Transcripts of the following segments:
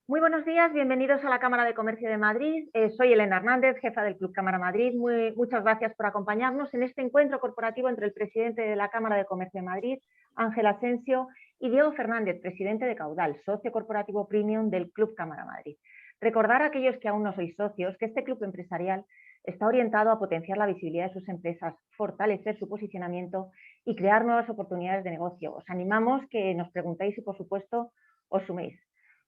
Muy buenos días, bienvenidos a la Cámara de Comercio de Madrid. Soy Elena Hernández, jefa del Club Cámara Madrid. Muchas gracias por acompañarnos en este encuentro corporativo entre el presidente de la Cámara de Comercio de Madrid, Ángel Asensio, y Diego Fernández, presidente de Caudal, socio corporativo premium del Club Cámara Madrid. Recordar a aquellos que aún no sois socios que este club empresarial está orientado a potenciar la visibilidad de sus empresas, fortalecer su posicionamiento y crear nuevas oportunidades de negocio. Os animamos que nos preguntéis y, por supuesto, os suméis.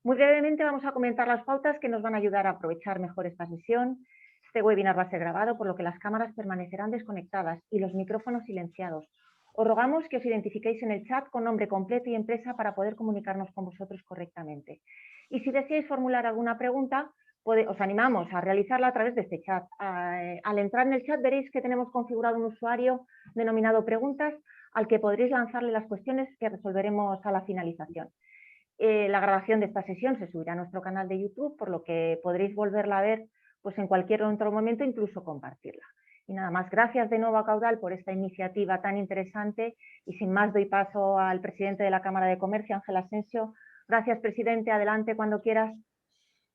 Muy brevemente vamos a comentar las pautas que nos van a ayudar a aprovechar mejor esta sesión. Este webinar va a ser grabado, por lo que las cámaras permanecerán desconectadas y los micrófonos silenciados. Os rogamos que os identifiquéis en el chat con nombre completo y empresa para poder comunicarnos con vosotros correctamente. Y si deseáis formular alguna pregunta, os animamos a realizarla a través de este chat. Al entrar en el chat veréis que tenemos configurado un usuario denominado preguntas al que podréis lanzarle las cuestiones que resolveremos a la finalización. La grabación de esta sesión se subirá a nuestro canal de YouTube, por lo que podréis volverla a ver pues, en cualquier otro momento, incluso compartirla. Y nada más, gracias de nuevo a Caudal por esta iniciativa tan interesante y sin más doy paso al presidente de la Cámara de Comercio, Ángel Asensio. Gracias, presidente, adelante cuando quieras.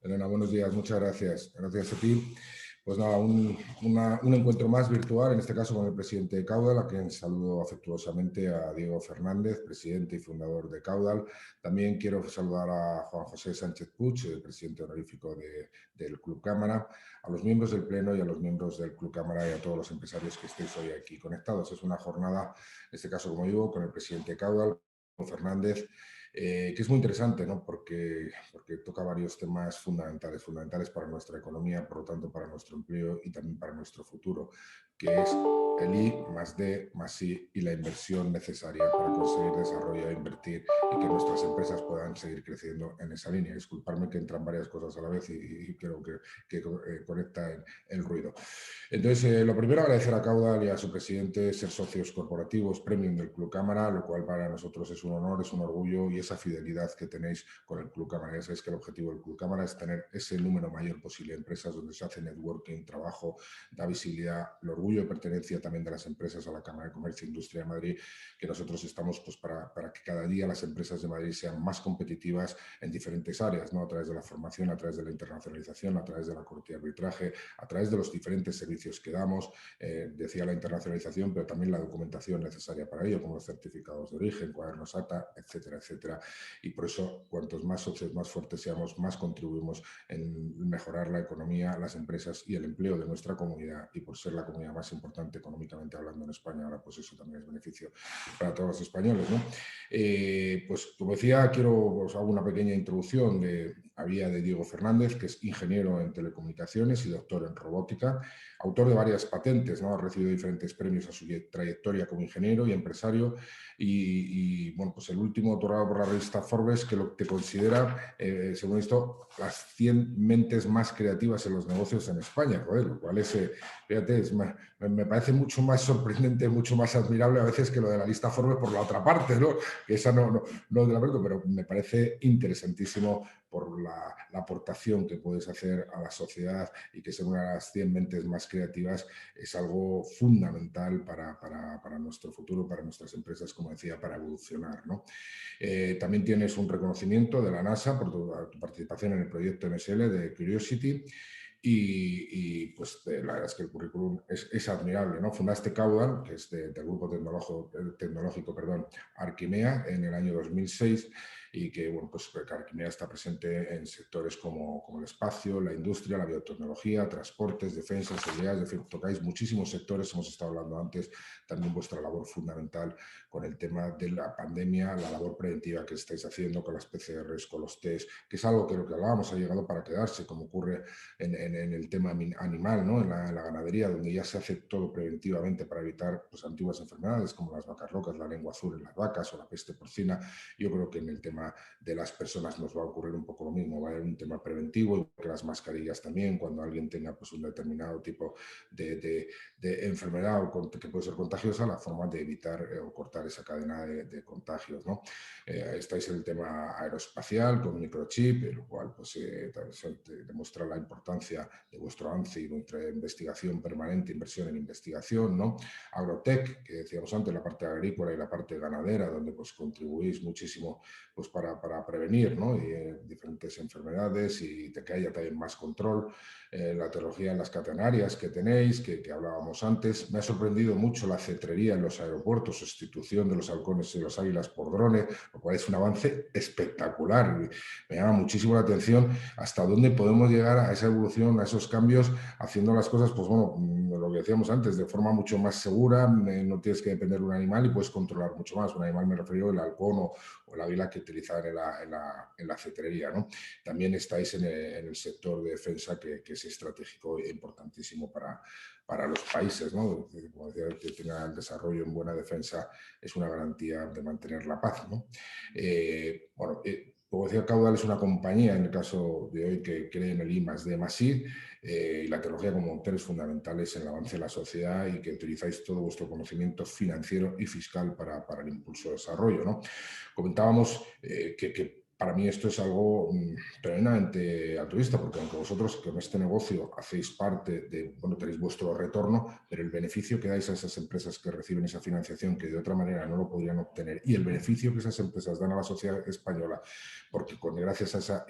Elena, buenos días, muchas gracias. Gracias a ti. Pues nada, un encuentro más virtual, en este caso con el presidente de Caudal, a quien saludo afectuosamente, a Diego Fernández, presidente y fundador de Caudal. También quiero saludar a Juan José Sánchez Puig, el presidente honorífico del Club Cámara, a los miembros del Pleno y a los miembros del Club Cámara y a todos los empresarios que estéis hoy aquí conectados. Es una jornada, en este caso, como digo, con el presidente de Caudal, Fernández, que es muy interesante, ¿no? porque toca varios temas fundamentales para nuestra economía, por lo tanto para nuestro empleo y también para nuestro futuro, que es el I más D más I y la inversión necesaria para conseguir desarrollo e invertir y que nuestras empresas puedan seguir creciendo en esa línea. Disculparme que entran varias cosas a la vez y creo que conecta el ruido. Entonces, lo primero, agradecer a Caudal y a su presidente ser socios corporativos premium del Club Cámara, lo cual para nosotros es un honor, es un orgullo y esa fidelidad que tenéis con el Club Cámara. Ya sabéis que el objetivo del Club Cámara es tener ese número mayor posible de empresas donde se hace networking, trabajo, da visibilidad, el orgullo de pertenencia también de las empresas a la Cámara de Comercio e Industria de Madrid, que nosotros estamos pues, para que cada día las empresas de Madrid sean más competitivas en diferentes áreas, ¿no? A través de la formación, a través de la internacionalización, a través de la corte de arbitraje, a través de los diferentes servicios que damos, decía la internacionalización, pero también la documentación necesaria para ello, como los certificados de origen, cuadernos ATA, etcétera, etcétera. Y por eso, cuantos más socios, más fuertes seamos, más contribuimos en mejorar la economía, las empresas y el empleo de nuestra comunidad. Y por ser la comunidad más importante económicamente hablando en España, ahora pues eso también es beneficio para todos los españoles, ¿no? Pues como decía, os hago una pequeña introducción de Diego Fernández, que es ingeniero en telecomunicaciones y doctor en robótica, autor de varias patentes, ¿no? Ha recibido diferentes premios a su trayectoria como ingeniero y empresario y bueno, pues el último otorgado por la revista Forbes, que lo que considera, según esto, las 100 mentes más creativas en los negocios en España, joder, lo cual es, fíjate, me parece mucho más sorprendente, mucho más admirable a veces que lo de la lista Forbes por la otra parte, ¿no? Que esa no de la verdad, pero me parece interesantísimo por la aportación que puedes hacer a la sociedad y que ser una de las 100 mentes más creativas es algo fundamental para nuestro futuro, para nuestras empresas, como decía, para evolucionar, ¿no? También tienes un reconocimiento de la NASA por tu participación en el proyecto MSL de Curiosity. Pues la verdad es que el currículum es admirable, ¿no? Fundaste Caudal, que es del grupo tecnológico Arquimea, en el año 2006 y que, bueno, pues Arquimea está presente en sectores como el espacio, la industria, la biotecnología, transportes, defensa, seguridad, es decir, tocáis muchísimos sectores, hemos estado hablando antes, también vuestra labor fundamental con el tema de la pandemia, la labor preventiva que estáis haciendo con las PCRs, con los test, que es algo que lo que hablábamos ha llegado para quedarse, como ocurre en el tema animal, ¿no? En la ganadería, donde ya se hace todo preventivamente para evitar pues, antiguas enfermedades como las vacas locas, la lengua azul en las vacas o la peste porcina. Yo creo que en el tema de las personas nos va a ocurrir un poco lo mismo, va a haber un tema preventivo, y que las mascarillas también, cuando alguien tenga pues, un determinado tipo de enfermedad que puede ser contagiosa, la forma de evitar o cortar esa cadena de contagios, ¿no? Estáis en el tema aeroespacial con microchip, lo cual pues, demuestra la importancia de vuestro ANCI y vuestra investigación permanente, inversión en investigación, ¿no? Agrotech, que decíamos antes, la parte agrícola y la parte ganadera, donde pues, contribuís muchísimo pues, para prevenir, ¿no? Diferentes enfermedades y de que haya también más control. La tecnología en las catenarias que tenéis, que hablábamos antes. Me ha sorprendido mucho la cetrería en los aeropuertos, sustitución de los halcones y los águilas por drones, lo cual es un avance espectacular. Me llama muchísimo la atención hasta dónde podemos llegar a esa evolución, a esos cambios, haciendo las cosas, pues bueno, lo que decíamos antes, de forma mucho más segura. No tienes que depender de un animal y puedes controlar mucho más. Un animal me refiero al halcón o el águila que utilizaban en la cetrería, ¿no? También estáis en el sector de defensa, que es estratégico e importantísimo para los países, ¿no? Como decía, que tenga el desarrollo en buena defensa es una garantía de mantener la paz, ¿no? Como decía, Caudal es una compañía, en el caso de hoy, que cree en el I+D+I, y la tecnología como motores fundamentales en el avance de la sociedad, y que utilizáis todo vuestro conocimiento financiero y fiscal para el impulso de desarrollo, ¿no? Comentábamos que para mí esto es algo tremendamente altruista, porque aunque vosotros con este negocio hacéis parte de, bueno, tenéis vuestro retorno, pero el beneficio que dais a esas empresas que reciben esa financiación, que de otra manera no lo podrían obtener, y el beneficio que esas empresas dan a la sociedad española, porque gracias a esa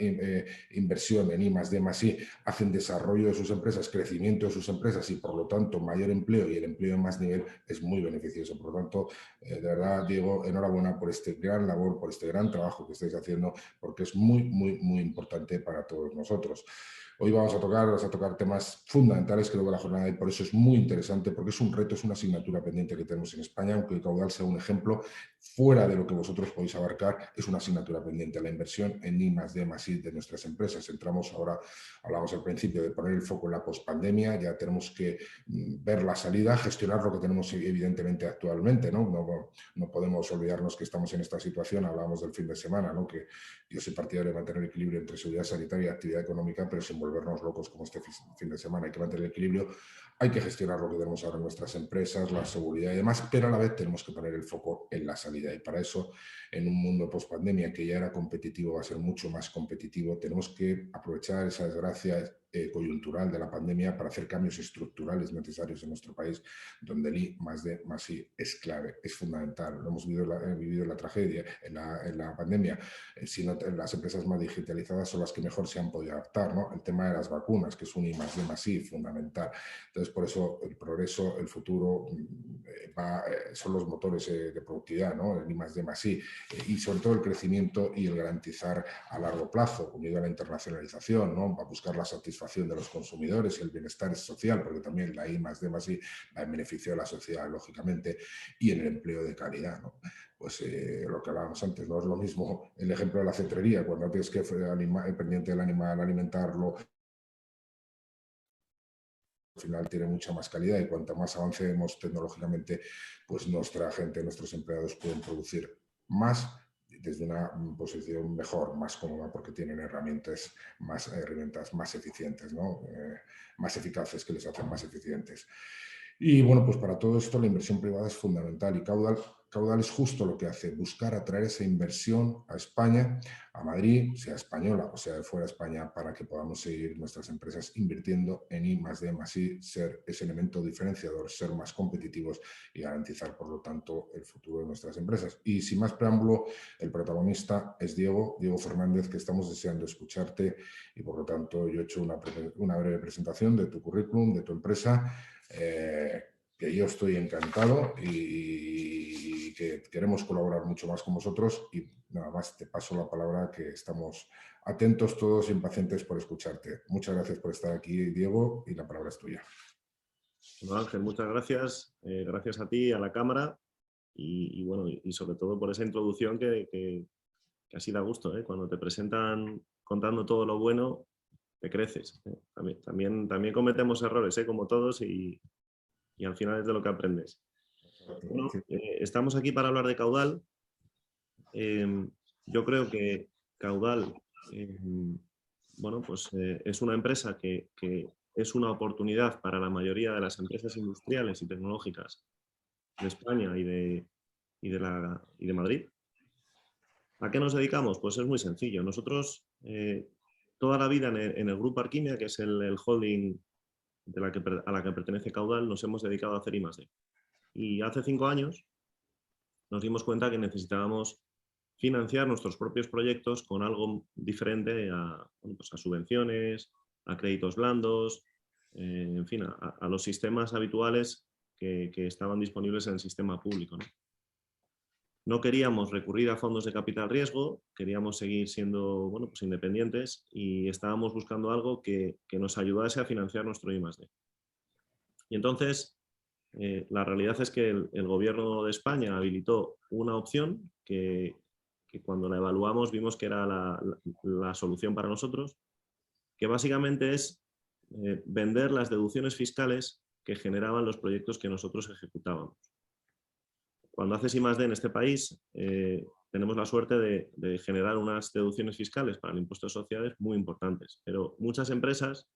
inversión en I+D+I hacen desarrollo de sus empresas, crecimiento de sus empresas y por lo tanto mayor empleo, y el empleo en más nivel es muy beneficioso. Por lo tanto, de verdad, Diego, enhorabuena por este gran labor, por este gran trabajo que estáis haciendo, porque es muy, muy, muy importante para todos nosotros. Hoy vamos a tocar temas fundamentales, creo que la jornada, y por eso es muy interesante, porque es un reto, es una asignatura pendiente que tenemos en España, aunque el Caudal sea un ejemplo, fuera de lo que vosotros podéis abarcar, es una asignatura pendiente, la inversión en I+D+I de nuestras empresas. Entramos ahora, hablamos al principio de poner el foco en la pospandemia, ya tenemos que ver la salida, gestionar lo que tenemos evidentemente actualmente, ¿no? No podemos olvidarnos que estamos en esta situación. Hablábamos del fin de semana, ¿no? Que yo soy partidario de mantener el equilibrio entre seguridad sanitaria y actividad económica, pero sin volvernos locos como este fin de semana. Hay que mantener el equilibrio, hay que gestionar lo que tenemos ahora en nuestras empresas, la seguridad y demás, pero a la vez tenemos que poner el foco en la salida. Y para eso, en un mundo post-pandemia que ya era competitivo, va a ser mucho más competitivo. Tenemos que aprovechar esa desgracia coyuntural de la pandemia para hacer cambios estructurales necesarios en nuestro país, donde el I+D+I es clave, es fundamental. Lo hemos vivido la tragedia, en la pandemia. Las empresas más digitalizadas son las que mejor se han podido adaptar, ¿no? El tema de las vacunas, que es un I+D+I fundamental. Entonces, por eso el progreso, el futuro, son los motores de productividad, ¿no? El I+D+I, y sobre todo el crecimiento y el garantizar a largo plazo, unido a la internacionalización, ¿no? A buscar la satisfacción de los consumidores y el bienestar social, porque también la I+D+I va en beneficio de la sociedad, lógicamente, y en el empleo de calidad, ¿no? Pues lo que hablábamos antes, no es lo mismo el ejemplo de la cetrería, cuando tienes que pendiente del animal, alimentarlo, al final tiene mucha más calidad, y cuanto más avancemos tecnológicamente, pues nuestra gente, nuestros empleados pueden producir más desde una posición mejor, más cómoda, porque tienen herramientas más eficientes, ¿no? Más eficaces, que les hacen más eficientes. Y bueno, pues para todo esto la inversión privada es fundamental, y Caudal es justo lo que hace, buscar atraer esa inversión a España, a Madrid, sea española o sea de fuera de España, para que podamos seguir nuestras empresas invirtiendo en I+D+I, ser ese elemento diferenciador, ser más competitivos y garantizar, por lo tanto, el futuro de nuestras empresas. Y sin más preámbulo, el protagonista es Diego Fernández, que estamos deseando escucharte, y por lo tanto yo he hecho una breve presentación de tu currículum, de tu empresa, que yo estoy encantado y que queremos colaborar mucho más con vosotros, y nada más te paso la palabra, que estamos atentos todos e impacientes por escucharte. Muchas gracias por estar aquí, Diego, y la palabra es tuya. Bueno, Ángel, muchas gracias. Gracias a ti, a la cámara, y bueno, y sobre todo por esa introducción que así da gusto, ¿eh? Cuando te presentan contando todo lo bueno, te creces, ¿eh? También cometemos errores, ¿eh? Como todos, y al final es de lo que aprendes. Bueno, estamos aquí para hablar de Caudal. Yo creo que Caudal bueno, pues, es una empresa que es una oportunidad para la mayoría de las empresas industriales y tecnológicas de España y de Madrid. ¿A qué nos dedicamos? Pues es muy sencillo. Nosotros toda la vida en el Grupo Arquimia, que es el holding a la que pertenece Caudal, nos hemos dedicado a hacer I+D. Y hace 5 años nos dimos cuenta que necesitábamos financiar nuestros propios proyectos con algo diferente bueno, pues a subvenciones, a créditos blandos, en fin, a los sistemas habituales que estaban disponibles en el sistema público, ¿no? No queríamos recurrir a fondos de capital riesgo, queríamos seguir siendo, bueno, pues independientes, y estábamos buscando algo que nos ayudase a financiar nuestro I+D. Y entonces, la realidad es que el Gobierno de España habilitó una opción que cuando la evaluamos vimos que era la solución para nosotros, que básicamente es vender las deducciones fiscales que generaban los proyectos que nosotros ejecutábamos. Cuando haces I+D en este país, tenemos la suerte de generar unas deducciones fiscales para el impuesto de sociedades muy importantes, pero muchas empresas,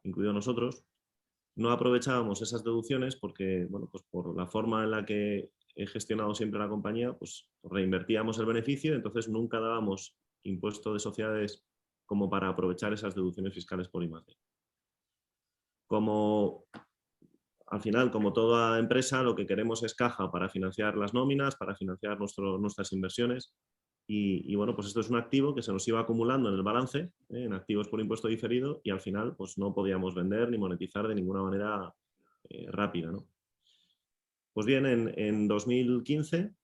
incluidos nosotros, no aprovechábamos esas deducciones porque, bueno, pues por la forma en la que he gestionado siempre la compañía, pues reinvertíamos el beneficio, entonces nunca dábamos impuesto de sociedades como para aprovechar esas deducciones fiscales por I+D. Al final, como toda empresa, lo que queremos es caja para financiar las nóminas, para financiar nuestras inversiones, y bueno, pues esto es un activo que se nos iba acumulando en el balance, en activos por impuesto diferido, y al final pues no podíamos vender ni monetizar de ninguna manera rápida, ¿no? Pues bien, en 2015,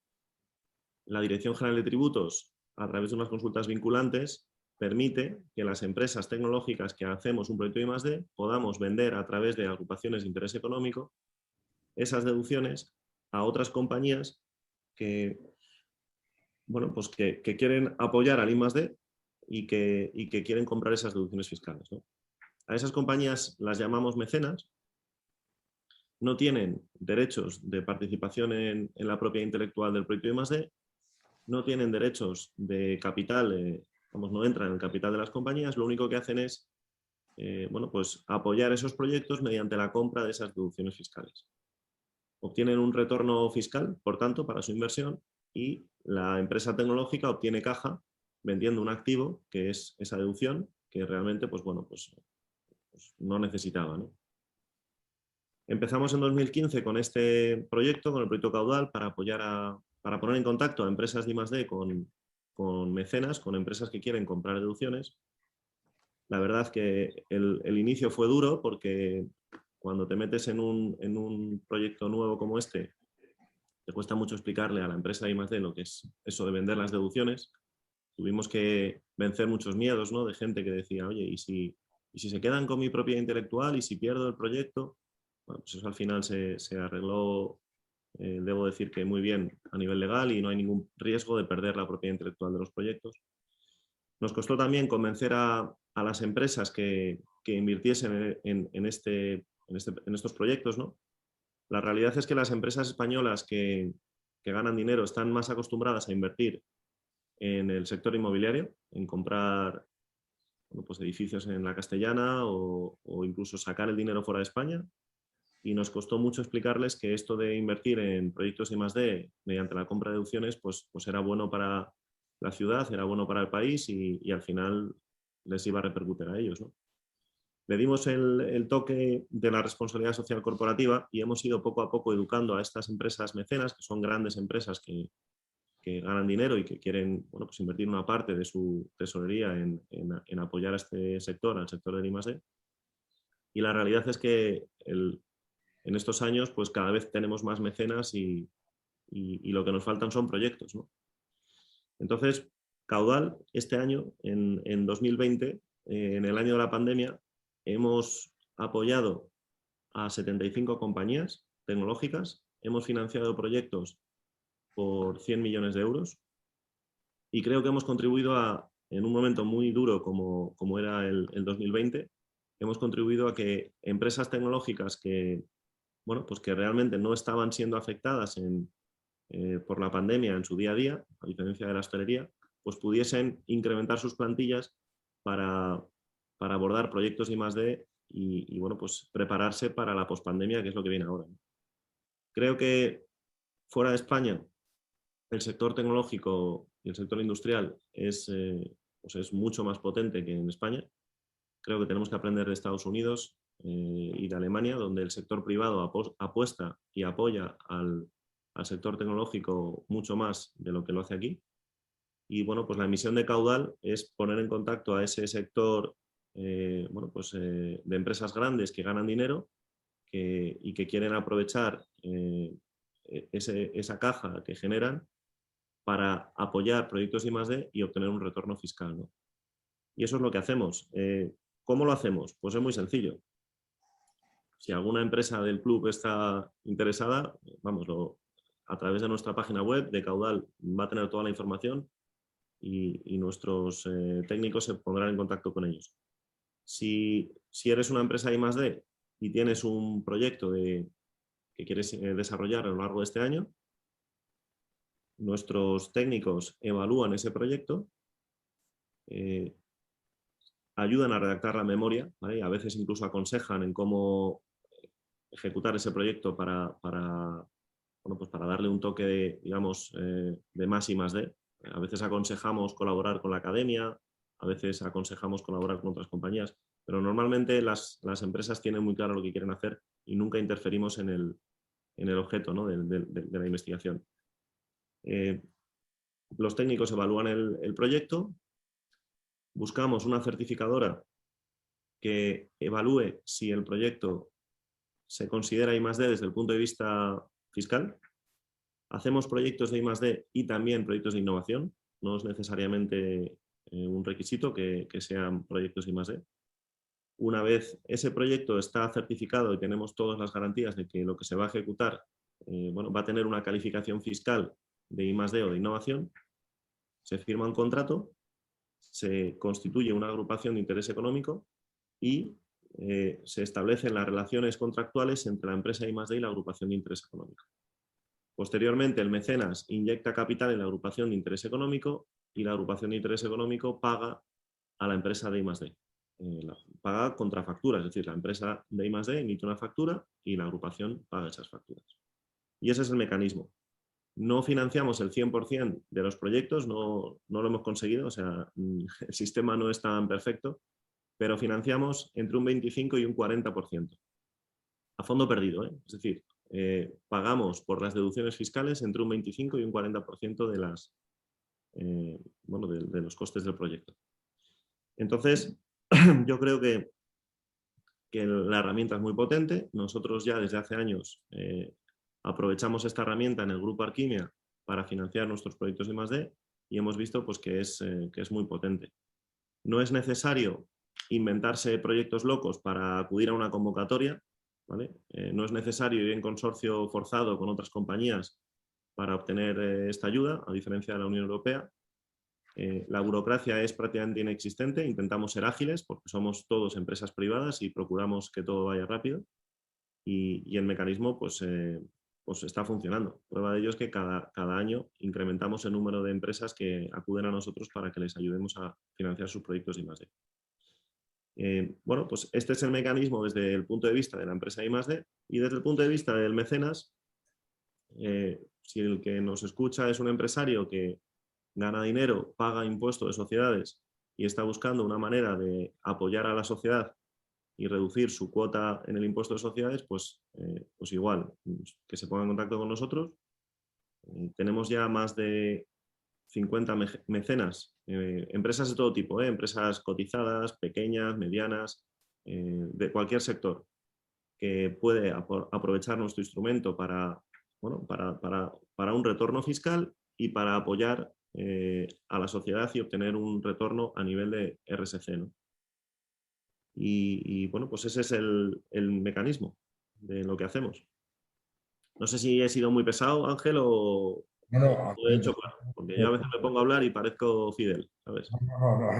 la Dirección General de Tributos, a través de unas consultas vinculantes, permite que las empresas tecnológicas que hacemos un proyecto de I+D podamos vender a través de agrupaciones de interés económico esas deducciones a otras compañías que, bueno, pues que quieren apoyar al I+D y que quieren comprar esas deducciones fiscales, ¿no? A esas compañías las llamamos mecenas, no tienen derechos de participación en la propiedad intelectual del proyecto de I+D, no tienen derechos de capital, no entran en el capital de las compañías, lo único que hacen es bueno, pues apoyar esos proyectos mediante la compra de esas deducciones fiscales. Obtienen un retorno fiscal, por tanto, para su inversión, y la empresa tecnológica obtiene caja vendiendo un activo, que es esa deducción, que realmente pues, bueno, pues no necesitaba, ¿no? Empezamos en 2015 con este proyecto, con el proyecto Caudal, para poner en contacto a empresas de I+D con mecenas, con empresas que quieren comprar deducciones. La verdad que el inicio fue duro porque cuando te metes en un proyecto nuevo como este, te cuesta mucho explicarle a la empresa de I+D lo que es eso de vender las deducciones. Tuvimos que vencer muchos miedos, ¿no? De gente que decía, oye, ¿y si se quedan con mi propiedad intelectual y si pierdo el proyecto? Bueno, pues eso al final se arregló, debo decir que muy bien a nivel legal, y no hay ningún riesgo de perder la propiedad intelectual de los proyectos. Nos costó también convencer a las empresas que invirtiesen en estos proyectos, ¿no? La realidad es que las empresas españolas que ganan dinero están más acostumbradas a invertir en el sector inmobiliario, en comprar, bueno, pues edificios en la Castellana o incluso sacar el dinero fuera de España, y nos costó mucho explicarles que esto de invertir en proyectos de I+D mediante la compra de deducciones pues era bueno para la ciudad, era bueno para el país, y al final les iba a repercutir a ellos, ¿no? Le dimos el toque de la responsabilidad social corporativa y hemos ido poco a poco educando a estas empresas mecenas, que son grandes empresas que ganan dinero y que quieren, bueno, pues invertir una parte de su tesorería en apoyar a este sector, al sector del I+D. Y la realidad es que en estos años pues cada vez tenemos más mecenas y lo que nos faltan son proyectos, ¿no? Entonces, Caudal, este año, en 2020, en el año de la pandemia, hemos apoyado a 75 compañías tecnológicas, hemos financiado proyectos por 100 millones de euros, y creo que hemos contribuido en un momento muy duro como era el 2020, hemos contribuido a que empresas tecnológicas que, bueno, pues que realmente no estaban siendo afectadas por la pandemia en su día a día, a diferencia de la hostelería, pues pudiesen incrementar sus plantillas para abordar proyectos I+D y bueno, pues prepararse para la pospandemia, que es lo que viene ahora. Creo que fuera de España el sector tecnológico y el sector industrial es mucho más potente que en España. Creo que tenemos que aprender de Estados Unidos y de Alemania, donde el sector privado apuesta y apoya al sector tecnológico mucho más de lo que lo hace aquí. Y bueno, pues la misión de Caudal es poner en contacto a ese sector bueno, pues, de empresas grandes que ganan dinero y que quieren aprovechar esa caja que generan para apoyar proyectos I+D y obtener un retorno fiscal, ¿no? Y eso es lo que hacemos. ¿Cómo lo hacemos? Pues es muy sencillo. Si alguna empresa del club está interesada, vamos, a través de nuestra página web de Caudal va a tener toda la información y nuestros técnicos se pondrán en contacto con ellos. Si eres una empresa I+D y tienes un proyecto que quieres desarrollar a lo largo de este año, nuestros técnicos evalúan ese proyecto, ayudan a redactar la memoria, ¿vale? A veces incluso aconsejan en cómo ejecutar ese proyecto bueno, pues para darle un toque, digamos, de más I+D. A veces aconsejamos colaborar con la academia, a veces aconsejamos colaborar con otras compañías, pero normalmente las empresas tienen muy claro lo que quieren hacer y nunca interferimos en el objeto, ¿no? de la investigación. Los técnicos evalúan el proyecto, buscamos una certificadora que evalúe si el proyecto se considera I+D desde el punto de vista fiscal. Hacemos proyectos de I+D y también proyectos de innovación. No es necesariamente un requisito que sean proyectos I+D. Una vez ese proyecto está certificado y tenemos todas las garantías de que lo que se va a ejecutar bueno, va a tener una calificación fiscal de I+D o de innovación, se firma un contrato, se constituye una agrupación de interés económico y se establecen las relaciones contractuales entre la empresa I+D y la agrupación de interés económico. Posteriormente, el mecenas inyecta capital en la agrupación de interés económico y la agrupación de interés económico paga a la empresa de I+D. Paga contra factura, es decir, la empresa de I+D emite una factura y la agrupación paga esas facturas. Y ese es el mecanismo. No financiamos el 100% de los proyectos, no lo hemos conseguido, o sea, el sistema no es tan perfecto, pero financiamos entre un 25 y un 40%. A fondo perdido, ¿eh? Es decir, pagamos por las deducciones fiscales entre un 25 y un 40% bueno, de los costes del proyecto. Entonces, yo creo que la herramienta es muy potente. Nosotros ya desde hace años aprovechamos esta herramienta en el Grupo Arquimia para financiar nuestros proyectos de I+D y hemos visto pues, que es muy potente. No es necesario inventarse proyectos locos para acudir a una convocatoria, ¿vale? No es necesario ir en consorcio forzado con otras compañías para obtener esta ayuda, a diferencia de la Unión Europea. La burocracia es prácticamente inexistente, intentamos ser ágiles porque somos todos empresas privadas y procuramos que todo vaya rápido y el mecanismo pues está funcionando. Prueba de ello es que cada año incrementamos el número de empresas que acuden a nosotros para que les ayudemos a financiar sus proyectos I+D. Bueno, pues este es el mecanismo desde el punto de vista de la empresa I+D y desde el punto de vista del mecenas, si el que nos escucha es un empresario que gana dinero, paga impuestos de sociedades y está buscando una manera de apoyar a la sociedad y reducir su cuota en el impuesto de sociedades, pues igual, que se ponga en contacto con nosotros. Tenemos ya más de 50 mecenas, empresas de todo tipo, empresas cotizadas, pequeñas, medianas, de cualquier sector, que puede aprovechar nuestro instrumento para un retorno fiscal y para apoyar a la sociedad y obtener un retorno a nivel de RSC, ¿no? Y bueno, pues ese es el mecanismo de lo que hacemos. No sé si he sido muy pesado, Ángel, o No, lo he hecho claro, porque yo a veces me pongo a hablar y parezco Fidel, ¿sabes? no,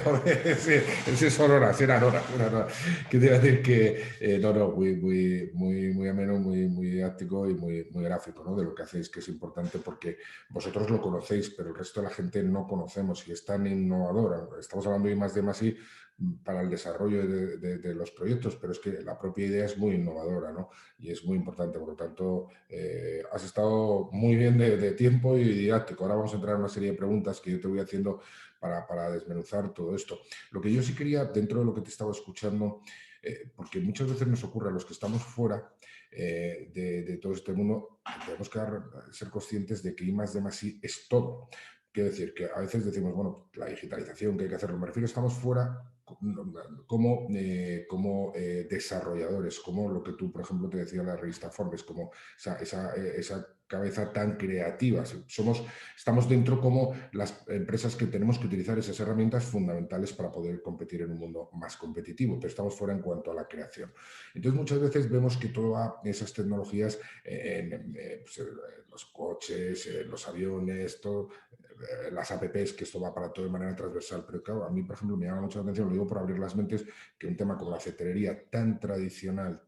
joder, ese son horas, eran horas. Que te iba a decir que, muy ameno, muy didáctico y muy gráfico, ¿no? De lo que hacéis, que es importante porque vosotros lo conocéis, pero el resto de la gente no conocemos y es tan innovadora. Estamos hablando de I+D+I para el desarrollo de los proyectos, pero es que la propia idea es muy innovadora, ¿no? Y es muy importante, por lo tanto, has estado muy bien de tiempo y didáctico. Ahora vamos a entrar en una serie de preguntas que yo te voy haciendo para desmenuzar todo esto. Lo que yo sí quería, dentro de lo que te estaba escuchando, porque muchas veces nos ocurre a los que estamos fuera de todo este mundo, tenemos que ser conscientes de que I+D+I es todo. quiero decir que a veces decimos, bueno, la digitalización, que hay que hacerlo. Me refiero, estamos fuera como desarrolladores, como lo que tú, por ejemplo, te decía la revista Forbes, como esa cabeza tan creativa. Estamos dentro como las empresas que tenemos que utilizar esas herramientas fundamentales para poder competir en un mundo más competitivo, pero estamos fuera en cuanto a la creación. Entonces, muchas veces vemos que todas esas tecnologías, los coches, los aviones, todo, las apps, que esto va para todo de manera transversal, pero claro, a mí, por ejemplo, me llama mucho la atención, lo digo por abrir las mentes, que un tema como la cetrería tan tradicional,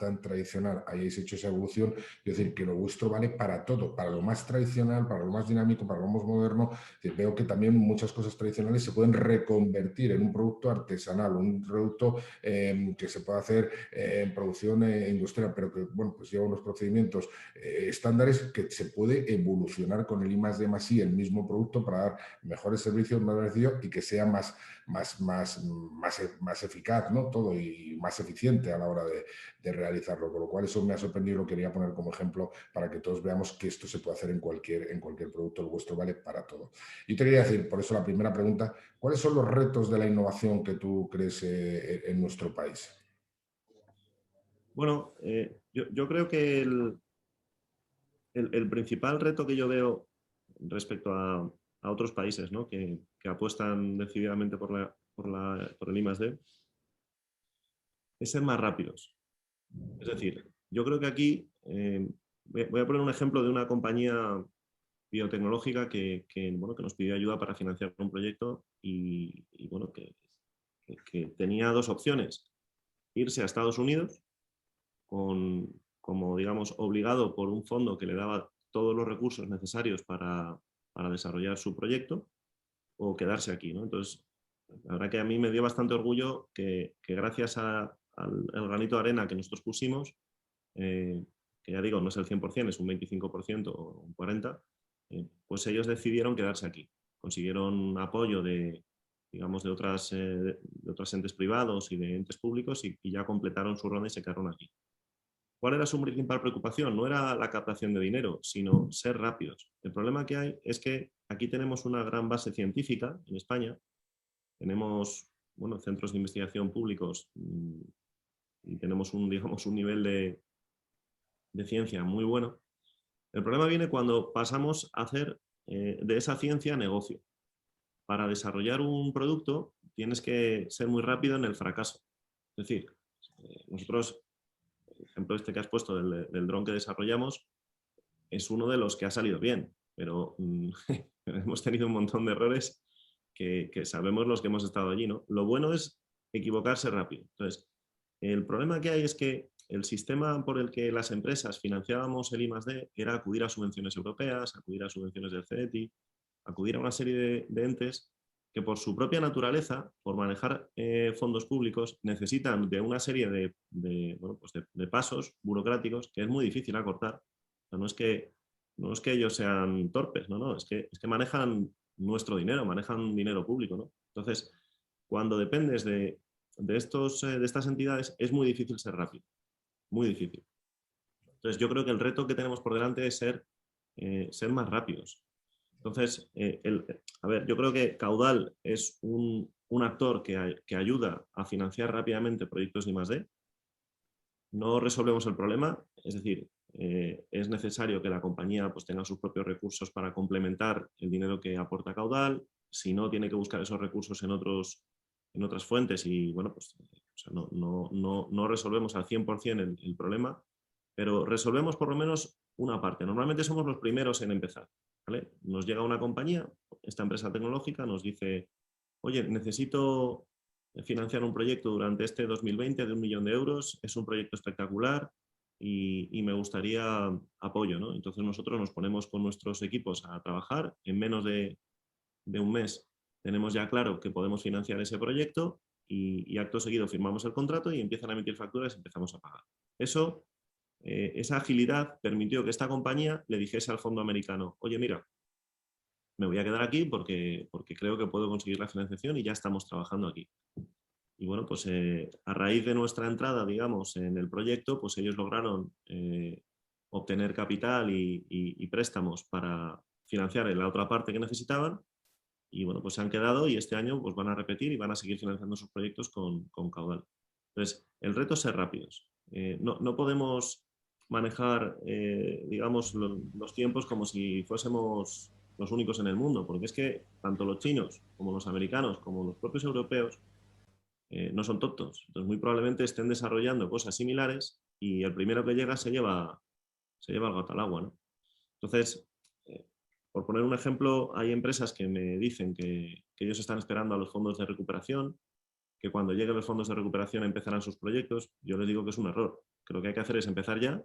hayáis hecho esa evolución, es decir, que lo vuestro vale para todo, para lo más tradicional, para lo más dinámico, para lo más moderno. Veo que también muchas cosas tradicionales se pueden reconvertir en un producto artesanal, un producto que se puede hacer en producción industrial, pero que, bueno, pues lleva unos procedimientos estándares que se puede evolucionar con el I+D+I, el mismo producto, para dar mejores servicios, más beneficios y que sea más eficaz, ¿no? Todo, y más eficiente a la hora de realizarlo, con lo cual eso me ha sorprendido, lo quería poner como ejemplo para que todos veamos que esto se puede hacer en cualquier producto, el vuestro vale para todo. Yo te quería decir, por eso la primera pregunta, ¿cuáles son los retos de la innovación que tú crees en nuestro país? Bueno, yo creo que el principal reto que yo veo respecto a otros países, ¿no?, que apuestan decididamente por el I+D, es ser más rápidos. Es decir, yo creo que aquí, voy a poner un ejemplo de una compañía biotecnológica que nos pidió ayuda para financiar un proyecto y bueno, que tenía dos opciones: irse a Estados Unidos como, digamos, obligado por un fondo que le daba todos los recursos necesarios para desarrollar su proyecto, o quedarse aquí, ¿no? Entonces, la verdad que a mí me dio bastante orgullo que gracias al granito de arena que nosotros pusimos, que ya digo, no es el 100%, es un 25% o un 40%, pues ellos decidieron quedarse aquí. Consiguieron apoyo digamos, de otros entes privados y de entes públicos, y ya completaron su ronda y se quedaron aquí. ¿Cuál era su principal preocupación? No era la captación de dinero, sino ser rápidos. El problema que hay es que aquí tenemos una gran base científica en España. Tenemos, bueno, centros de investigación públicos y tenemos digamos, un nivel de ciencia muy bueno. El problema viene cuando pasamos a hacer de esa ciencia negocio. Para desarrollar un producto tienes que ser muy rápido en el fracaso. Es decir, nosotros, el ejemplo este que has puesto del dron que desarrollamos, es uno de los que ha salido bien, pero hemos tenido un montón de errores que sabemos los que hemos estado allí, ¿no? Lo bueno es equivocarse rápido. Entonces, el problema que hay es que el sistema por el que las empresas financiábamos el I+D era acudir a subvenciones europeas, acudir a subvenciones del CETI, acudir a una serie de entes que, por su propia naturaleza, por manejar fondos públicos, necesitan de una serie de pasos burocráticos que es muy difícil acortar. O sea, no es que ellos sean torpes, no, es que manejan nuestro dinero, manejan dinero público, ¿no? Entonces, cuando dependes de estas entidades, es muy difícil ser rápido, muy difícil. Entonces, yo creo que el reto que tenemos por delante es ser más rápidos. Entonces, a ver, yo creo que Caudal es un actor que ayuda a financiar rápidamente proyectos de I+D. No resolvemos el problema, es decir, es necesario que la compañía pues tenga sus propios recursos para complementar el dinero que aporta Caudal. Si no, tiene que buscar esos recursos en otras fuentes y, bueno, pues o sea, no resolvemos al 100% el problema, pero resolvemos por lo menos una parte. Normalmente somos los primeros en empezar, ¿vale? Nos llega una compañía, esta empresa tecnológica nos dice: oye, necesito financiar un proyecto durante este 2020 de 1 millón de euros, es un proyecto espectacular y me gustaría apoyo, ¿no? Entonces nosotros nos ponemos con nuestros equipos a trabajar. En menos de un mes tenemos ya claro que podemos financiar ese proyecto y acto seguido firmamos el contrato y empiezan a emitir facturas y empezamos a pagar. Esa agilidad permitió que esta compañía le dijese al fondo americano: oye, mira, me voy a quedar aquí porque creo que puedo conseguir la financiación y ya estamos trabajando aquí. Y bueno, pues a raíz de nuestra entrada, digamos, en el proyecto, pues ellos lograron obtener capital y préstamos para financiar en la otra parte que necesitaban, y bueno, pues se han quedado y este año pues van a repetir y van a seguir financiando sus proyectos con Caudal. Entonces, el reto es ser rápidos. No podemos manejar, digamos, los tiempos como si fuésemos los únicos en el mundo, porque es que tanto los chinos como los americanos como los propios europeos no son tontos. Entonces, muy probablemente estén desarrollando cosas similares y el primero que llega se lleva el gato al agua, ¿no? Entonces, por poner un ejemplo, hay empresas que me dicen que ellos están esperando a los fondos de recuperación, que cuando lleguen los fondos de recuperación empezarán sus proyectos. Yo les digo que es un error. Que lo que hay que hacer es empezar ya.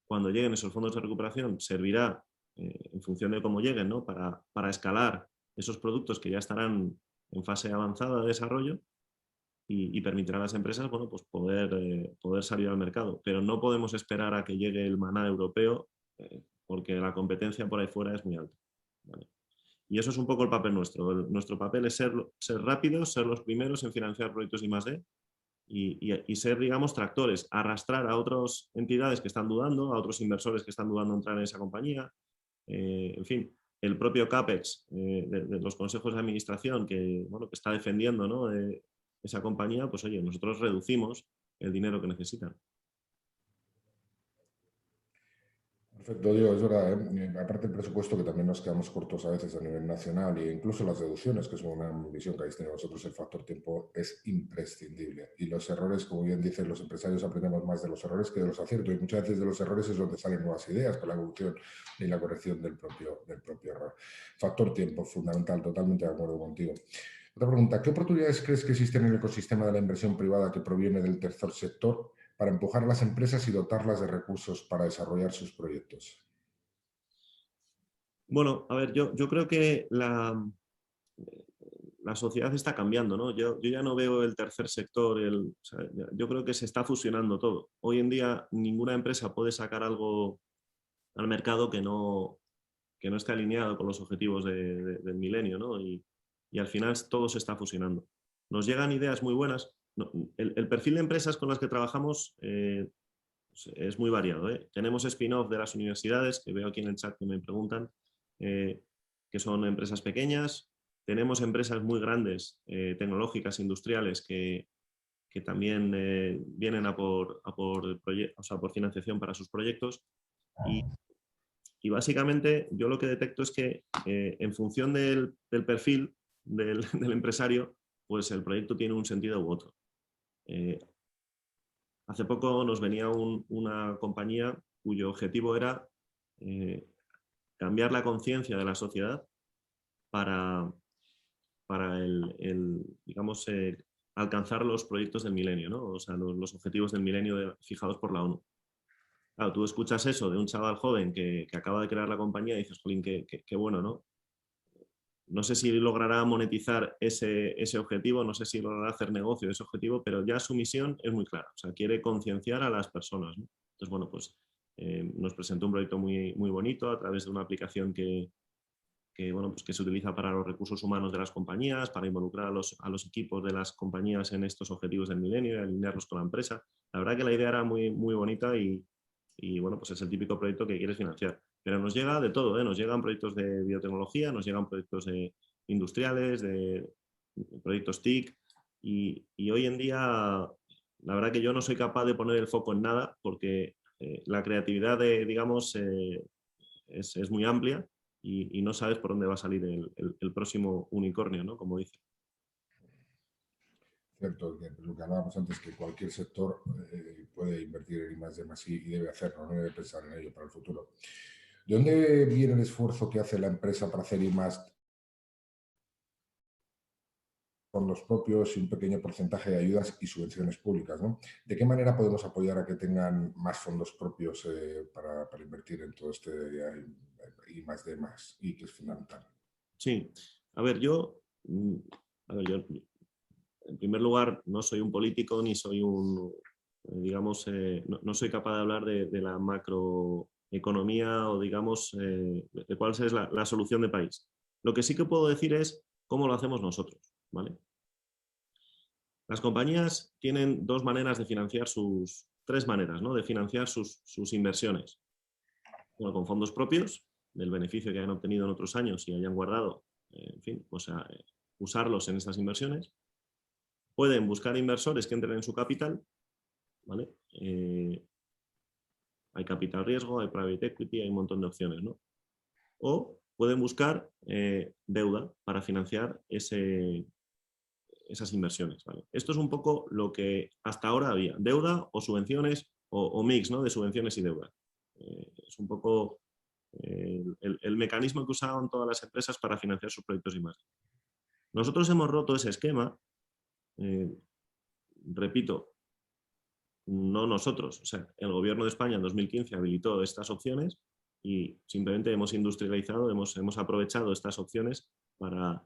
Cuando lleguen esos fondos de recuperación, servirá, en función de cómo lleguen, ¿no? para escalar esos productos que ya estarán en fase avanzada de desarrollo y permitirá a las empresas, bueno, pues poder salir al mercado. Pero no podemos esperar a que llegue el maná europeo, porque la competencia por ahí fuera es muy alta, ¿vale? Y eso es un poco el papel nuestro. Nuestro papel es ser rápidos, ser los primeros en financiar proyectos I+D y ser, digamos, tractores, arrastrar a otras entidades que están dudando, a otros inversores que están dudando entrar en esa compañía. En fin, el propio CAPEX de los consejos de administración que está defendiendo, ¿no? Esa compañía, pues oye, nosotros reducimos el dinero que necesitan. Perfecto, Diego, es verdad, aparte del presupuesto que también nos quedamos cortos a veces a nivel nacional e incluso las deducciones, que es una visión que habéis tenido vosotros, el factor tiempo es imprescindible. Y los errores, como bien dicen los empresarios, aprendemos más de los errores que de los aciertos y muchas veces de los errores es donde salen nuevas ideas para la evolución y la corrección del propio error. Factor tiempo, fundamental, totalmente de acuerdo contigo. Otra pregunta, ¿qué oportunidades crees que existen en el ecosistema de la inversión privada que proviene del tercer sector para empujar a las empresas y dotarlas de recursos para desarrollar sus proyectos? Bueno, a ver, yo creo que la sociedad está cambiando, ¿no? Yo ya no veo el tercer sector, o sea, yo creo que se está fusionando todo. Hoy en día ninguna empresa puede sacar algo al mercado que no esté alineado con los objetivos del milenio, ¿no? Y al final todo se está fusionando. Nos llegan ideas muy buenas. El perfil de empresas con las que trabajamos es muy variado, ¿eh? Tenemos spin-off de las universidades, que veo aquí en el chat que me preguntan, que son empresas pequeñas. Tenemos empresas muy grandes, tecnológicas, industriales, que también vienen a por financiación para sus proyectos. Y básicamente yo lo que detecto es que en función del perfil del empresario, pues el proyecto tiene un sentido u otro. Hace poco nos venía una compañía cuyo objetivo era cambiar la conciencia de la sociedad para digamos, alcanzar los proyectos del milenio, ¿no? O sea, los objetivos del milenio fijados por la ONU. Claro, tú escuchas eso de un chaval joven que acaba de crear la compañía y dices, jolín, qué bueno, ¿no? No sé si logrará monetizar ese objetivo, no sé si logrará hacer negocio de ese objetivo, pero ya su misión es muy clara. O sea, quiere concienciar a las personas, ¿no? Entonces, bueno, pues nos presentó un proyecto muy, muy bonito a través de una aplicación que se utiliza para los recursos humanos de las compañías, para involucrar a los equipos de las compañías en estos objetivos del milenio y alinearlos con la empresa. La verdad que la idea era muy, muy bonita y bueno, pues es el típico proyecto que quieres financiar. Pero nos llega de todo, ¿eh? Nos llegan proyectos de biotecnología, nos llegan proyectos industriales, de proyectos TIC y hoy en día la verdad que yo no soy capaz de poner el foco en nada porque la creatividad digamos, es muy amplia y no sabes por dónde va a salir el próximo unicornio, ¿no? Como dice. Cierto, lo que hablábamos antes, que cualquier sector puede invertir en I+D+I y debe hacerlo, no debe pensar en ello para el futuro. ¿De dónde viene el esfuerzo que hace la empresa para hacer I+D con los propios y un pequeño porcentaje de ayudas y subvenciones públicas, ¿no? ¿De qué manera podemos apoyar a que tengan más fondos propios para invertir en todo este I+D+, y que es fundamental? Sí, a ver, yo en primer lugar no soy un político ni soy digamos, no soy capaz de hablar de la macroeconomía o digamos de cuál es la solución de país. Lo que sí que puedo decir es cómo lo hacemos nosotros, ¿vale? Las compañías tienen tres maneras, ¿no? De financiar sus inversiones. Bueno, con fondos propios, del beneficio que hayan obtenido en otros años y hayan guardado en fin, pues usarlos en estas inversiones. Pueden buscar inversores que entren en su capital, ¿vale? Hay capital riesgo, hay private equity, hay un montón de opciones, ¿no? O pueden buscar deuda para financiar esas inversiones, ¿vale? Esto es un poco lo que hasta ahora había, deuda o subvenciones o mix, ¿no? De subvenciones y deuda. Es un poco el mecanismo que usaban todas las empresas para financiar sus proyectos y más. Nosotros hemos roto ese esquema, repito, no nosotros, o sea, el gobierno de España en 2015 habilitó estas opciones y simplemente hemos industrializado, hemos aprovechado estas opciones para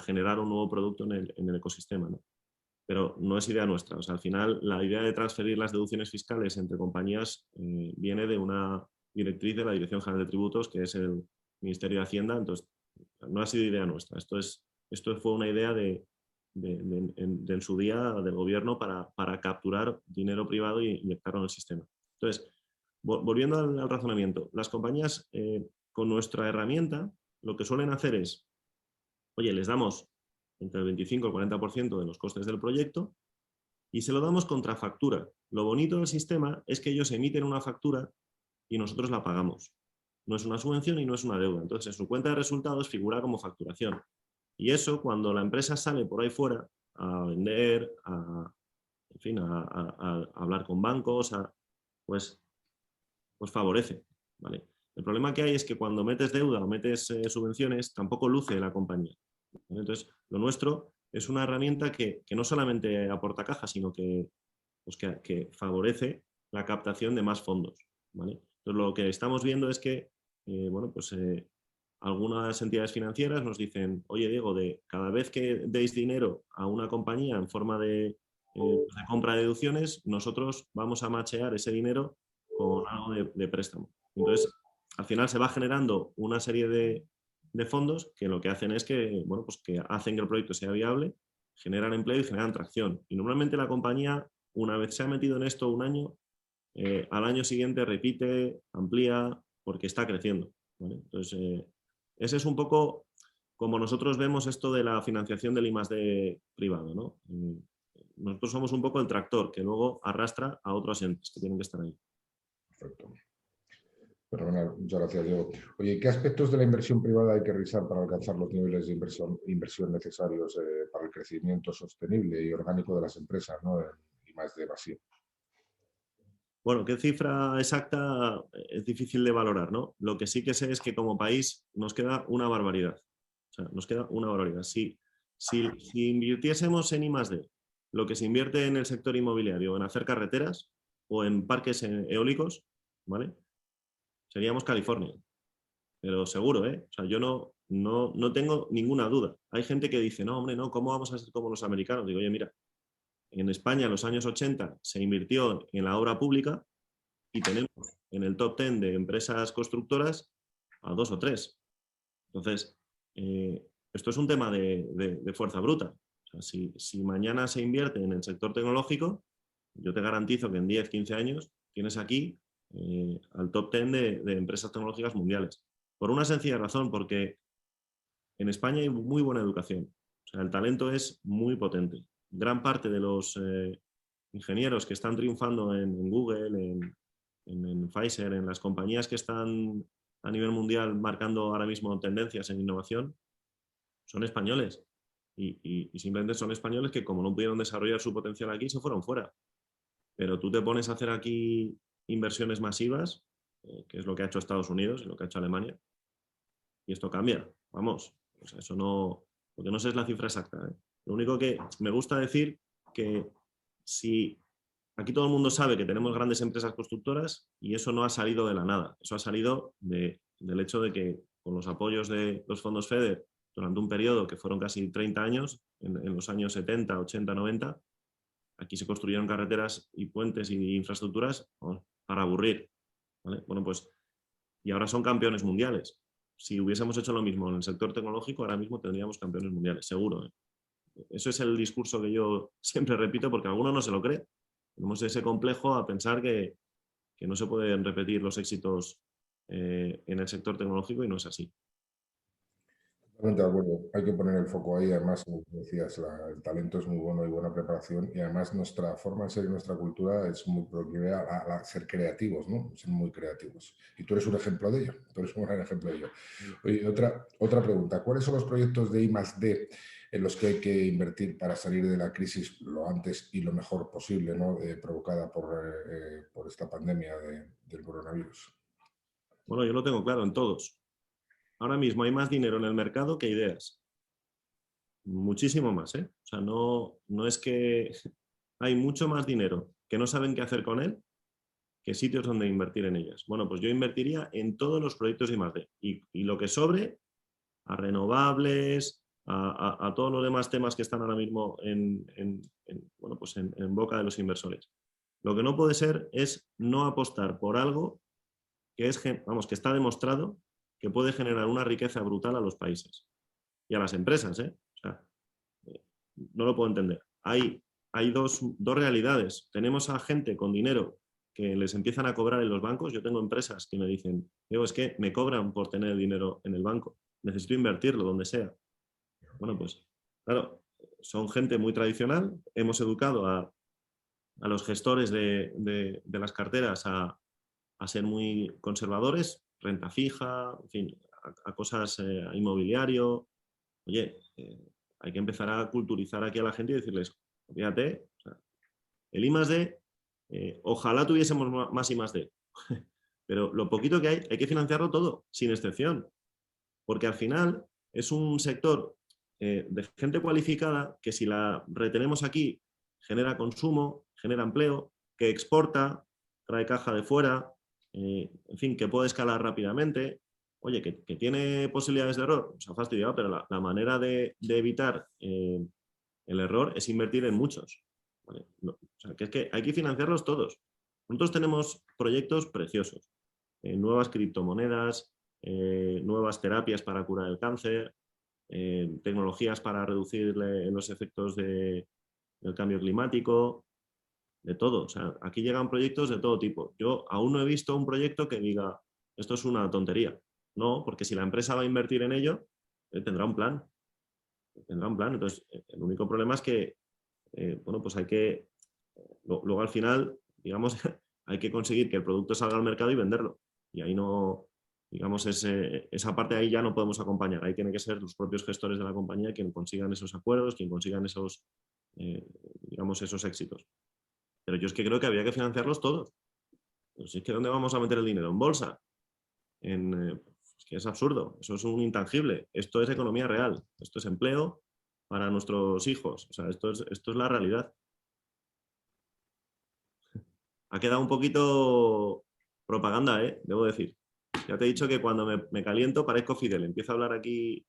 generar un nuevo producto en el ecosistema, ¿no? Pero no es idea nuestra. O sea, al final, la idea de transferir las deducciones fiscales entre compañías viene de una directriz de la Dirección General de Tributos, que es el Ministerio de Hacienda. Entonces, no ha sido idea nuestra. Esto fue una idea en su día del gobierno para capturar dinero privado y inyectarlo en el sistema. Entonces, volviendo al razonamiento, las compañías con nuestra herramienta lo que suelen hacer es, oye, les damos entre el 25 y el 40% de los costes del proyecto y se lo damos contra factura. Lo bonito del sistema es que ellos emiten una factura y nosotros la pagamos. No es una subvención y no es una deuda. Entonces, en su cuenta de resultados figura como facturación. Y eso, cuando la empresa sale por ahí fuera a vender, en fin, a hablar con bancos, pues favorece, ¿vale? El problema que hay es que cuando metes deuda o metes subvenciones, tampoco luce la compañía. Entonces, lo nuestro es una herramienta que no solamente aporta caja, sino que favorece la captación de más fondos, ¿vale? Entonces, lo que estamos viendo es que algunas entidades financieras nos dicen, oye, Diego, cada vez que deis dinero a una compañía en forma de compra de deducciones, nosotros vamos a machear ese dinero con algo de préstamo. Entonces, al final se va generando una serie de fondos que lo que hacen es que hacen que el proyecto sea viable, generan empleo y generan tracción. Y normalmente la compañía, una vez se ha metido en esto un año, al año siguiente repite, amplía, porque está creciendo, ¿vale? Entonces, ese es un poco como nosotros vemos esto de la financiación del I+D privado, ¿no? Nosotros somos un poco el tractor que luego arrastra a otros entes que tienen que estar ahí. Perfecto. Fenomenal, muchas gracias, Diego. Oye, ¿qué aspectos de la inversión privada hay que revisar para alcanzar los niveles de inversión necesarios para el crecimiento sostenible y orgánico de las empresas, ¿no? En I+D Brasil. Bueno, qué cifra exacta es difícil de valorar, ¿no? Lo que sí que sé es que como país nos queda una barbaridad. O sea, nos queda una barbaridad. Si invirtiésemos en I+D lo que se invierte en el sector inmobiliario, en hacer carreteras o en parques eólicos, ¿vale? Seríamos California. Pero seguro, ¿eh? O sea, yo no tengo ninguna duda. Hay gente que dice, no, hombre, no, ¿cómo vamos a ser como los americanos? Digo, oye, mira, en España en los años 80 se invirtió en la obra pública y tenemos en el top 10 de empresas constructoras a 2 o 3. Entonces, esto es un tema de fuerza bruta. O sea, si mañana se invierte en el sector tecnológico, yo te garantizo que en 10, 15 años tienes aquí al top 10 de empresas tecnológicas mundiales. Por una sencilla razón, porque en España hay muy buena educación. O sea, el talento es muy potente. Gran parte de los ingenieros que están triunfando en Google, en Pfizer, en las compañías que están a nivel mundial marcando ahora mismo tendencias en innovación, son españoles. Y simplemente son españoles que, como no pudieron desarrollar su potencial aquí, se fueron fuera. Pero tú te pones a hacer aquí inversiones masivas, que es lo que ha hecho Estados Unidos y lo que ha hecho Alemania, y esto cambia, vamos. O sea, eso no, lo que no sé es la cifra exacta, ¿eh? Lo único que me gusta decir que si aquí todo el mundo sabe que tenemos grandes empresas constructoras y eso no ha salido de la nada, eso ha salido del hecho de que con los apoyos de los fondos FEDER durante un periodo que fueron casi 30 años, en los años 70, 80, 90, aquí se construyeron carreteras y puentes y infraestructuras para aburrir, ¿vale? Bueno, pues, y ahora son campeones mundiales. Si hubiésemos hecho lo mismo en el sector tecnológico, ahora mismo tendríamos campeones mundiales, seguro, ¿eh? Eso es el discurso que yo siempre repito porque alguno no se lo cree. Tenemos ese complejo a pensar que no se pueden repetir los éxitos en el sector tecnológico y no es así. Totalmente de acuerdo. Hay que poner el foco ahí. Además, como decías, el talento es muy bueno y buena preparación. Y además nuestra forma de ser y nuestra cultura es muy proclive a ser creativos, ¿no? Ser muy creativos. Y tú eres un ejemplo de ello. Tú eres un gran ejemplo de ello. Oye, otra pregunta. ¿Cuáles son los proyectos de I+D en los que hay que invertir para salir de la crisis lo antes y lo mejor posible, ¿no? Provocada por esta pandemia del coronavirus? Bueno, yo lo tengo claro en todos. Ahora mismo hay más dinero en el mercado que ideas. Muchísimo más, ¿eh? O sea, no es que hay mucho más dinero que no saben qué hacer con él que sitios donde invertir en ellas. Bueno, pues yo invertiría en todos los proyectos de I+D. Y lo que sobre, a renovables, a todos los demás temas que están ahora mismo bueno, pues en boca de los inversores. Lo que no puede ser es no apostar por algo que vamos, que está demostrado que puede generar una riqueza brutal a los países y a las empresas, ¿eh? O sea, no lo puedo entender. Hay dos realidades. Tenemos a gente con dinero que les empiezan a cobrar en los bancos. Yo tengo empresas que me dicen, es que me cobran por tener dinero en el banco. Necesito invertirlo donde sea. Bueno, pues claro, son gente muy tradicional. Hemos educado a los gestores de las carteras a ser muy conservadores, renta fija, en fin, a cosas, a inmobiliario. Oye, hay que empezar a culturizar aquí a la gente y decirles, fíjate, o sea, el I+D, ojalá tuviésemos más I+D, pero lo poquito que hay que financiarlo todo, sin excepción, porque al final es un sector de gente cualificada que si la retenemos aquí genera consumo, genera empleo, que exporta, trae caja de fuera, en fin, que puede escalar rápidamente. Oye, que tiene posibilidades de error, se ha fastidiado, pero la manera de evitar el error es invertir en muchos. ¿Vale? No, o sea, que es que hay que financiarlos todos. Nosotros tenemos proyectos preciosos, nuevas criptomonedas, nuevas terapias para curar el cáncer, tecnologías para reducir los efectos del cambio climático, de todo. O sea, aquí llegan proyectos de todo tipo. Yo aún no he visto un proyecto que diga, esto es una tontería. No, porque si la empresa va a invertir en ello, tendrá un plan. Tendrá un plan. Entonces, el único problema es que, bueno, pues hay que, luego al final, digamos, hay que conseguir que el producto salga al mercado y venderlo. Y ahí no, digamos, esa parte ahí ya no podemos acompañar. Ahí tienen que ser los propios gestores de la compañía quien consigan esos acuerdos, quien consigan esos, digamos, esos éxitos. Pero yo es que creo que habría que financiarlos todos. Pero si es que ¿dónde vamos a meter el dinero? ¿En bolsa? Es que es absurdo. Eso es un intangible. Esto es economía real. Esto es empleo para nuestros hijos. O sea, esto es la realidad. Ha quedado un poquito propaganda, ¿eh? Debo decir. Ya te he dicho que cuando me caliento parezco Fidel. Empiezo a hablar aquí.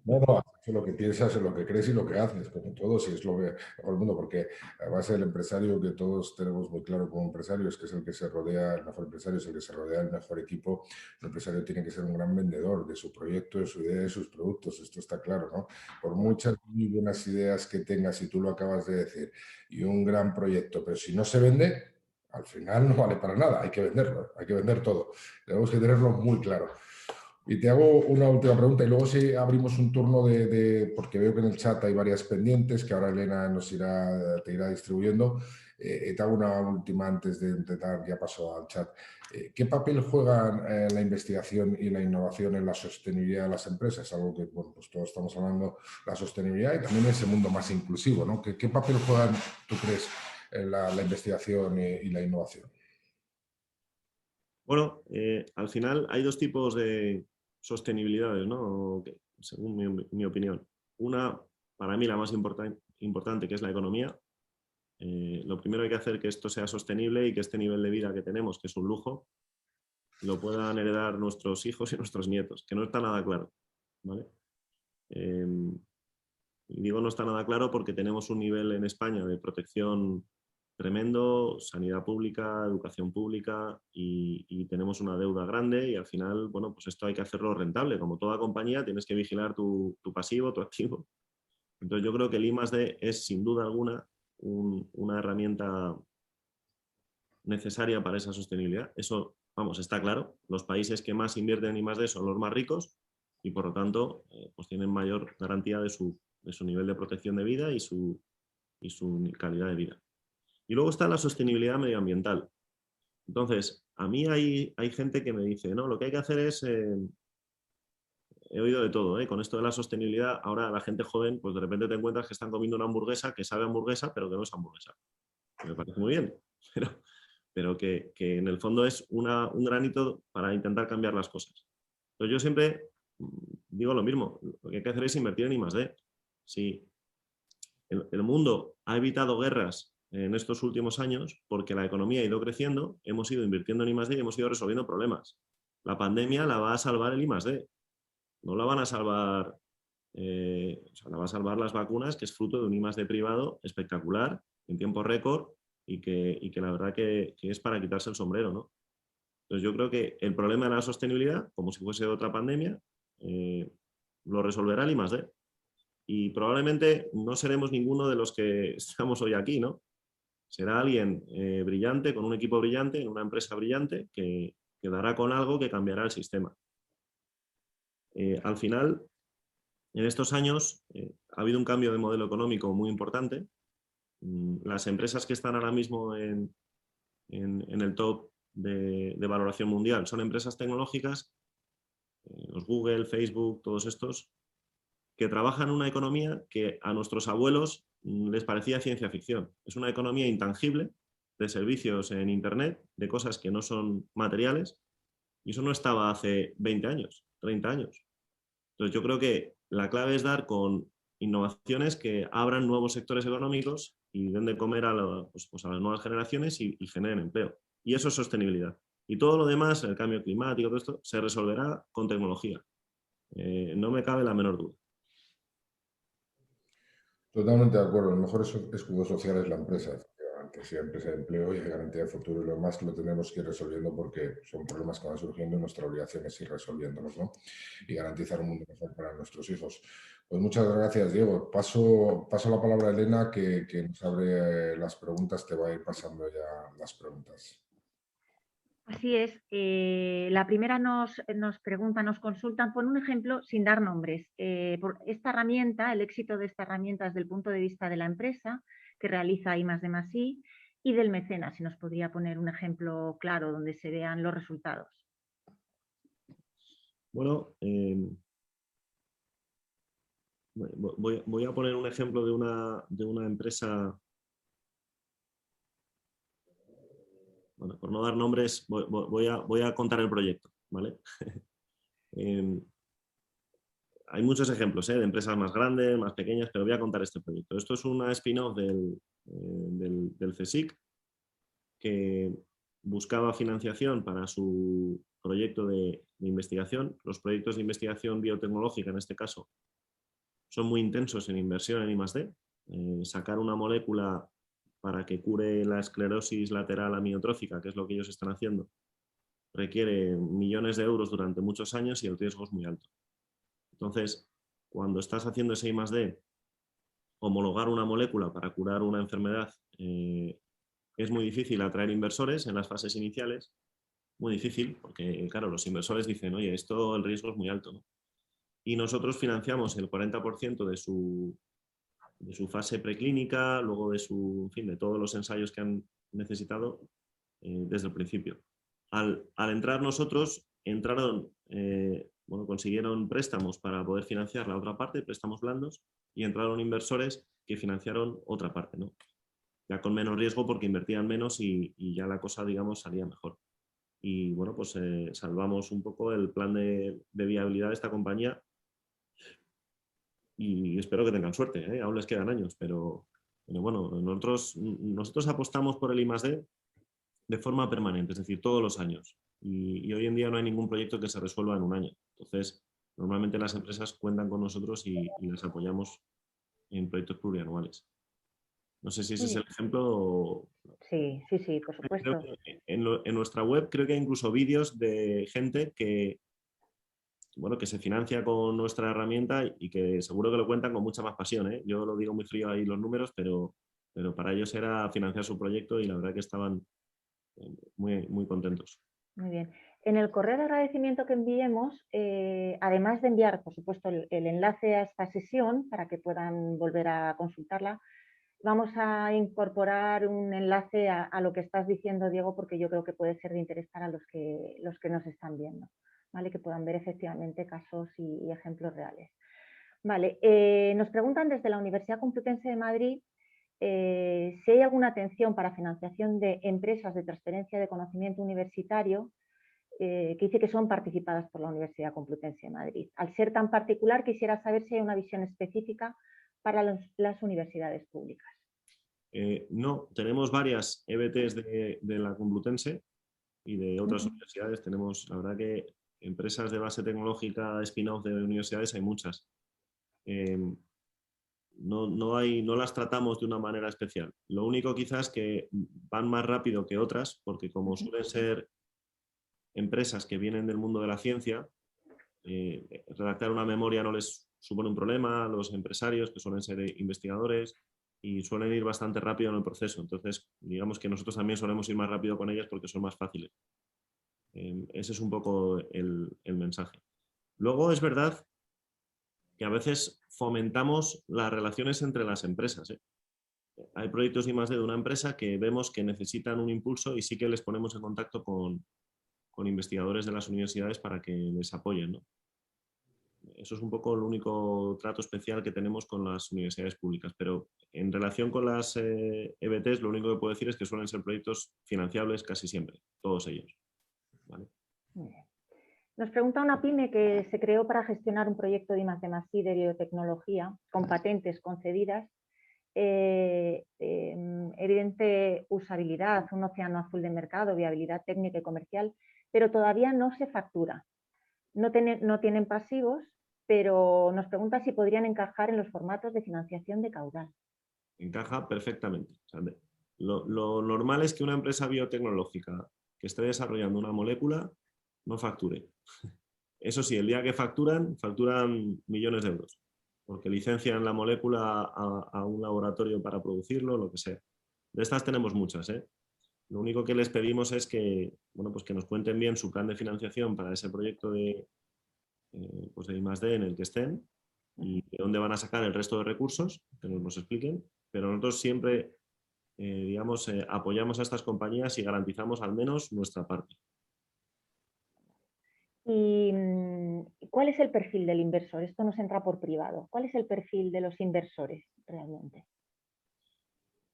No, no, has hecho lo que piensas, lo que crees y lo que haces, como todos, y es lo que todo el mundo, porque además el empresario que todos tenemos muy claro como empresario es que es el que se rodea, el mejor empresario es el que se rodea del mejor equipo. El empresario tiene que ser un gran vendedor de su proyecto, de su idea, de sus productos, esto está claro, ¿no? Por muchas muy buenas ideas que tengas, y tú lo acabas de decir, y un gran proyecto, pero si no se vende, al final no vale para nada, hay que venderlo, hay que vender todo. Tenemos que tenerlo muy claro. Y te hago una última pregunta y luego sí abrimos un turno porque veo que en el chat hay varias pendientes que ahora Elena te irá distribuyendo. Te hago una última antes de intentar, ya paso al chat. ¿Qué papel juegan la investigación y la innovación en la sostenibilidad de las empresas? Algo que, bueno, pues todos estamos hablando, la sostenibilidad y también ese mundo más inclusivo, ¿no? ¿Qué papel juegan, tú crees, en la investigación y la innovación? Bueno, al final hay dos tipos de sostenibilidades, ¿no? Según mi opinión. Una, para mí la más importante, que es la economía. Lo primero hay que hacer que esto sea sostenible y que este nivel de vida que tenemos, que es un lujo, lo puedan heredar nuestros hijos y nuestros nietos, que no está nada claro, ¿vale? Y digo no está nada claro porque tenemos un nivel en España de protección tremendo, sanidad pública, educación pública y tenemos una deuda grande y al final, bueno, pues esto hay que hacerlo rentable. Como toda compañía tienes que vigilar tu pasivo, tu activo. Entonces yo creo que el I+D es sin duda alguna una herramienta necesaria para esa sostenibilidad. Eso, vamos, está claro. Los países que más invierten en I+D son los más ricos y por lo tanto pues tienen mayor garantía de su nivel de protección de vida y su calidad de vida. Y luego está la sostenibilidad medioambiental. Entonces, a mí hay gente que me dice, no, lo que hay que hacer es, he oído de todo, con esto de la sostenibilidad, ahora la gente joven, pues de repente te encuentras que están comiendo una hamburguesa que sabe a hamburguesa, pero que no es hamburguesa. Me parece muy bien, pero que en el fondo es un granito para intentar cambiar las cosas. Entonces yo siempre digo lo mismo, lo que hay que hacer es invertir en I+D. Si el mundo ha evitado guerras en estos últimos años porque la economía ha ido creciendo, hemos ido invirtiendo en I+D y hemos ido resolviendo problemas. La pandemia la va a salvar el I+D. No la van a salvar, la va a salvar las vacunas, que es fruto de un I+D privado espectacular, en tiempo récord, y que la verdad que es para quitarse el sombrero, ¿no? Entonces yo creo que el problema de la sostenibilidad, como si fuese otra pandemia, lo resolverá el I+D. Y probablemente no seremos ninguno de los que estamos hoy aquí, ¿no? Será alguien brillante, con un equipo brillante, en una empresa brillante, que dará con algo que cambiará el sistema. Al final, en estos años ha habido un cambio de modelo económico muy importante. Las empresas que están ahora mismo en el top de valoración mundial son empresas tecnológicas, los Google, Facebook, todos estos, que trabajan en una economía que a nuestros abuelos les parecía ciencia ficción. Es una economía intangible de servicios en Internet, de cosas que no son materiales, y eso no estaba hace 20 años, 30 años. Entonces yo creo que la clave es dar con innovaciones que abran nuevos sectores económicos y den de comer a las nuevas generaciones y generen empleo. Y eso es sostenibilidad. Y todo lo demás, el cambio climático, todo esto, se resolverá con tecnología. No me cabe la menor duda. Totalmente de acuerdo. El mejor escudo social es la empresa, efectivamente. Si hay empresa de empleo y hay garantía de futuro y lo demás lo tenemos que ir resolviendo porque son problemas que van surgiendo y nuestra obligación es ir resolviéndolos, ¿no? Y garantizar un mundo mejor para nuestros hijos. Pues muchas gracias, Diego. Paso la palabra a Elena, que nos abre las preguntas, te va a ir pasando ya las preguntas. Así es. La primera nos pregunta, nos consultan por un ejemplo sin dar nombres. Por esta herramienta, el éxito de esta herramienta desde el punto de vista de la empresa que realiza I+D+I y del mecenas, si nos podría poner un ejemplo claro donde se vean los resultados. Bueno, voy a poner un ejemplo de una empresa. Bueno, por no dar nombres, voy a contar el proyecto, ¿vale? Hay muchos ejemplos de empresas más grandes, más pequeñas, pero voy a contar este proyecto. Esto es una spin-off del CSIC, que buscaba financiación para su proyecto de investigación. Los proyectos de investigación biotecnológica, en este caso, son muy intensos en inversión en I+D. Sacar una molécula para que cure la esclerosis lateral amiotrófica, que es lo que ellos están haciendo, requiere millones de euros durante muchos años y el riesgo es muy alto. Entonces, cuando estás haciendo ese I+D, homologar una molécula para curar una enfermedad es muy difícil atraer inversores en las fases iniciales, muy difícil, porque claro, los inversores dicen, oye, esto el riesgo es muy alto, ¿no? Y nosotros financiamos el 40% de su fase preclínica, luego en fin, de todos los ensayos que han necesitado desde el principio. Al entrar nosotros, consiguieron préstamos para poder financiar la otra parte, préstamos blandos, y entraron inversores que financiaron otra parte, ¿no? Ya con menos riesgo porque invertían menos y ya la cosa, digamos, salía mejor. Y bueno, pues salvamos un poco el plan de viabilidad de esta compañía y espero que tengan suerte, aún les quedan años, pero bueno, nosotros apostamos por el I+D de forma permanente, es decir, todos los años. Y hoy en día no hay ningún proyecto que se resuelva en un año. Entonces, normalmente las empresas cuentan con nosotros y les apoyamos en proyectos plurianuales. No sé si ese es el ejemplo. Sí, por supuesto. En nuestra web creo que hay incluso vídeos de gente que se financia con nuestra herramienta y que seguro que lo cuentan con mucha más pasión, ¿eh? Yo lo digo muy frío ahí los números, pero para ellos era financiar su proyecto y la verdad que estaban muy, muy contentos. Muy bien. En el correo de agradecimiento que enviemos, además de enviar, por supuesto, el enlace a esta sesión para que puedan volver a consultarla, vamos a incorporar un enlace a lo que estás diciendo, Diego, porque yo creo que puede ser de interés para los que nos están viendo, ¿vale? Que puedan ver efectivamente casos y ejemplos reales. Vale, nos preguntan desde la Universidad Complutense de Madrid si hay alguna atención para financiación de empresas de transferencia de conocimiento universitario que dice que son participadas por la Universidad Complutense de Madrid. Al ser tan particular, quisiera saber si hay una visión específica para las universidades públicas. No, tenemos varias EBTs de la Complutense y de otras universidades. Tenemos, la verdad que empresas de base tecnológica, spin-off de universidades, hay muchas. No las tratamos de una manera especial. Lo único quizás que van más rápido que otras, porque como suelen ser empresas que vienen del mundo de la ciencia, redactar una memoria no les supone un problema a los empresarios, que suelen ser investigadores, y suelen ir bastante rápido en el proceso. Entonces, digamos que nosotros también solemos ir más rápido con ellas porque son más fáciles. Ese es un poco el mensaje. Luego, es verdad que a veces fomentamos las relaciones entre las empresas. Hay proyectos de I+D de una empresa que vemos que necesitan un impulso y sí que les ponemos en contacto con investigadores de las universidades para que les apoyen, ¿no? Eso es un poco el único trato especial que tenemos con las universidades públicas, pero en relación con las EBTs, lo único que puedo decir es que suelen ser proyectos financiables casi siempre, todos ellos. ¿Vale? Nos pregunta una pyme que se creó para gestionar un proyecto de I+D+I de biotecnología con patentes concedidas, evidente usabilidad, un océano azul de mercado, viabilidad técnica y comercial, pero todavía no se factura. No tienen pasivos, pero nos pregunta si podrían encajar en los formatos de financiación de caudal. Encaja perfectamente. O sea, lo normal es que una empresa biotecnológica que esté desarrollando una molécula no facture. Eso sí, el día que facturan millones de euros, porque licencian la molécula a un laboratorio para producirlo, lo que sea. De estas tenemos muchas, ¿eh? Lo único que les pedimos es que, bueno, pues que nos cuenten bien su plan de financiación para ese proyecto de I+D en el que estén y de dónde van a sacar el resto de recursos, que nos expliquen, pero nosotros siempre, apoyamos a estas compañías y garantizamos al menos nuestra parte. ¿Y cuál es el perfil del inversor? Esto nos entra por privado. ¿Cuál es el perfil de los inversores realmente?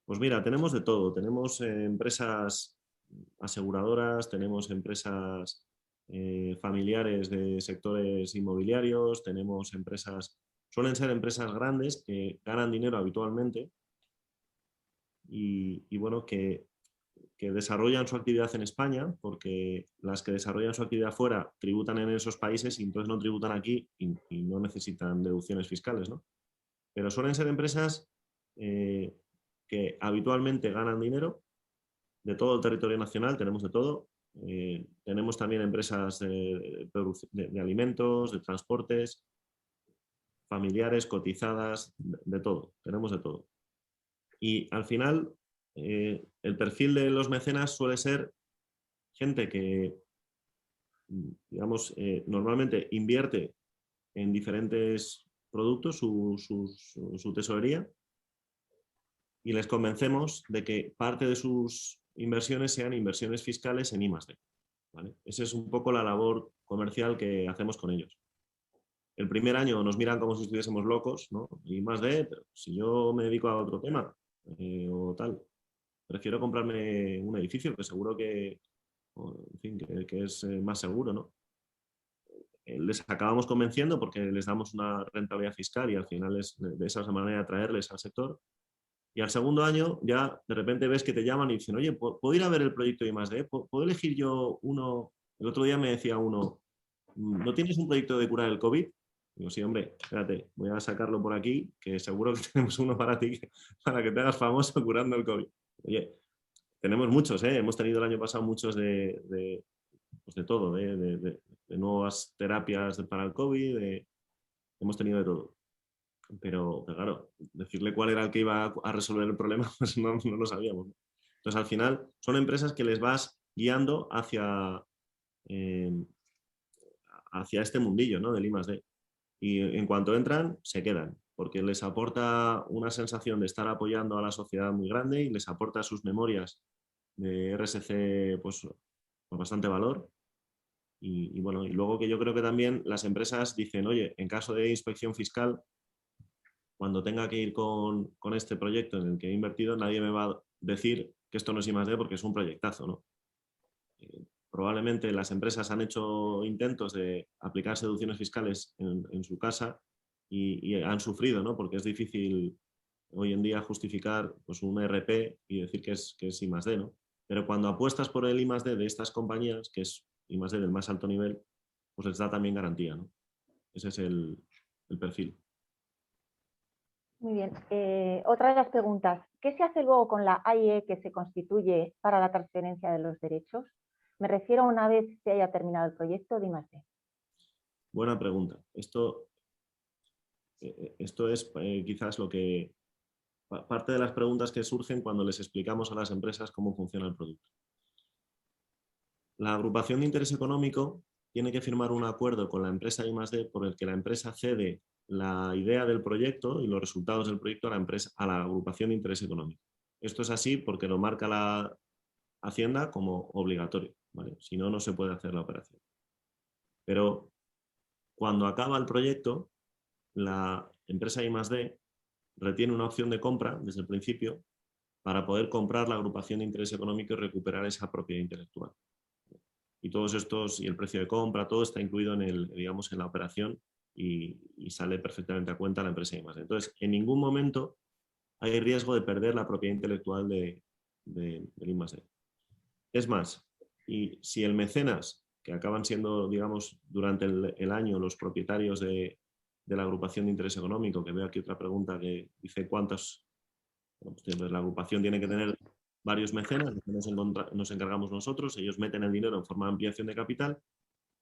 Pues mira, tenemos de todo. Tenemos empresas aseguradoras, tenemos empresas familiares de sectores inmobiliarios, tenemos empresas, suelen ser empresas grandes que ganan dinero habitualmente y bueno, que desarrollan su actividad en España, porque las que desarrollan su actividad fuera tributan en esos países y entonces no tributan aquí y no necesitan deducciones fiscales, ¿no? Pero suelen ser empresas que habitualmente ganan dinero de todo el territorio nacional, tenemos de todo. Tenemos también empresas de alimentos, de transportes, familiares, cotizadas, de todo, tenemos de todo. Y al final, el perfil de los mecenas suele ser gente que, digamos, normalmente invierte en diferentes productos su tesorería y les convencemos de que parte de sus inversiones sean inversiones fiscales en I+D. ¿Vale? Esa es un poco la labor comercial que hacemos con ellos. El primer año nos miran como si estuviésemos locos, ¿no? I+D, pero si yo me dedico a otro tema o tal, prefiero comprarme un edificio que seguro que, en fin, que es más seguro, ¿no? Les acabamos convenciendo porque les damos una rentabilidad fiscal y al final es de esa manera atraerles al sector. Y al segundo año ya de repente ves que te llaman y dicen, oye, ¿puedo ir a ver el proyecto de I+D? ¿Puedo elegir yo uno? El otro día me decía uno, ¿no tienes un proyecto de curar el COVID? Digo, sí, hombre, espérate, voy a sacarlo por aquí, que seguro que tenemos uno para ti, para que te hagas famoso curando el COVID. Oye, tenemos muchos, ¿eh? Hemos tenido el año pasado muchos de todo, de nuevas terapias para el COVID, hemos tenido de todo. Pero claro, decirle cuál era el que iba a resolver el problema, pues no lo sabíamos, ¿no? Entonces, al final, son empresas que les vas guiando hacia hacia este mundillo, ¿no?, del I+D. Y en cuanto entran, se quedan, porque les aporta una sensación de estar apoyando a la sociedad muy grande y les aporta sus memorias de RSC pues, con bastante valor. Y bueno, y luego que yo creo que también las empresas dicen, oye, en caso de inspección fiscal, cuando tenga que ir con este proyecto en el que he invertido, nadie me va a decir que esto no es I+D porque es un proyectazo, ¿no? Probablemente las empresas han hecho intentos de aplicar seducciones fiscales en su casa y han sufrido, ¿no? Porque es difícil hoy en día justificar pues, un ERP y decir que es I+D, ¿no? Pero cuando apuestas por el I+D de estas compañías, que es I+D del más alto nivel, pues les da también garantía, ¿no? Ese es el perfil. Muy bien. Otra de las preguntas, ¿qué se hace luego con la AIE que se constituye para la transferencia de los derechos? Me refiero a una vez se haya terminado el proyecto de I+D. Buena pregunta. Esto es quizás lo que parte de las preguntas que surgen cuando les explicamos a las empresas cómo funciona el producto. La agrupación de interés económico tiene que firmar un acuerdo con la empresa I+D por el que la empresa cede la idea del proyecto y los resultados del proyecto a la agrupación de interés económico. Esto es así porque lo marca la Hacienda como obligatorio, ¿vale? Si no, no se puede hacer la operación. Pero cuando acaba el proyecto, la empresa I+D retiene una opción de compra desde el principio para poder comprar la agrupación de interés económico y recuperar esa propiedad intelectual. Y todos estos, y el precio de compra, todo está incluido en la operación y sale perfectamente a cuenta la empresa I+D. Entonces, en ningún momento hay riesgo de perder la propiedad intelectual del I+D. Es más, y si el mecenas, que acaban siendo, digamos, durante el año los propietarios de la agrupación de interés económico, que veo aquí otra pregunta que dice cuántos, pues la agrupación tiene que tener varios mecenas, nos encargamos nosotros, ellos meten el dinero en forma de ampliación de capital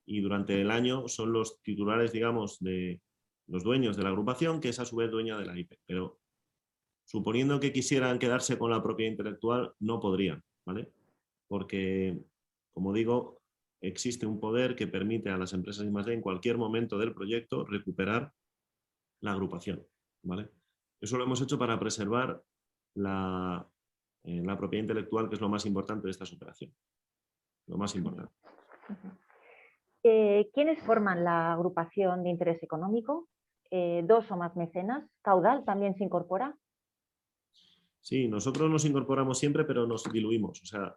y durante el año son los titulares, digamos, de los dueños de la agrupación, que es a su vez dueña de la IP. Pero suponiendo que quisieran quedarse con la propiedad intelectual, no podrían, ¿vale? Porque, como digo, existe un poder que permite a las empresas I+D en cualquier momento del proyecto recuperar la agrupación, ¿vale? Eso lo hemos hecho para preservar la propiedad intelectual, que es lo más importante de estas operaciones. Lo más importante. ¿Quiénes forman la agrupación de interés económico? ¿Dos o más mecenas? ¿Caudal también se incorpora? Sí, nosotros nos incorporamos siempre, pero nos diluimos. O sea,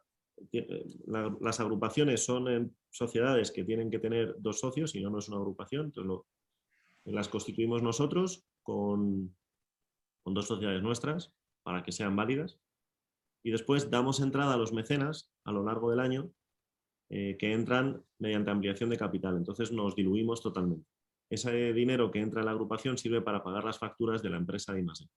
las agrupaciones son sociedades que tienen que tener dos socios, si no, no es una agrupación. Entonces las constituimos nosotros con dos sociedades nuestras para que sean válidas. Y después damos entrada a los mecenas a lo largo del año que entran mediante ampliación de capital. Entonces nos diluimos totalmente. Ese dinero que entra en la agrupación sirve para pagar las facturas de la empresa de I+D.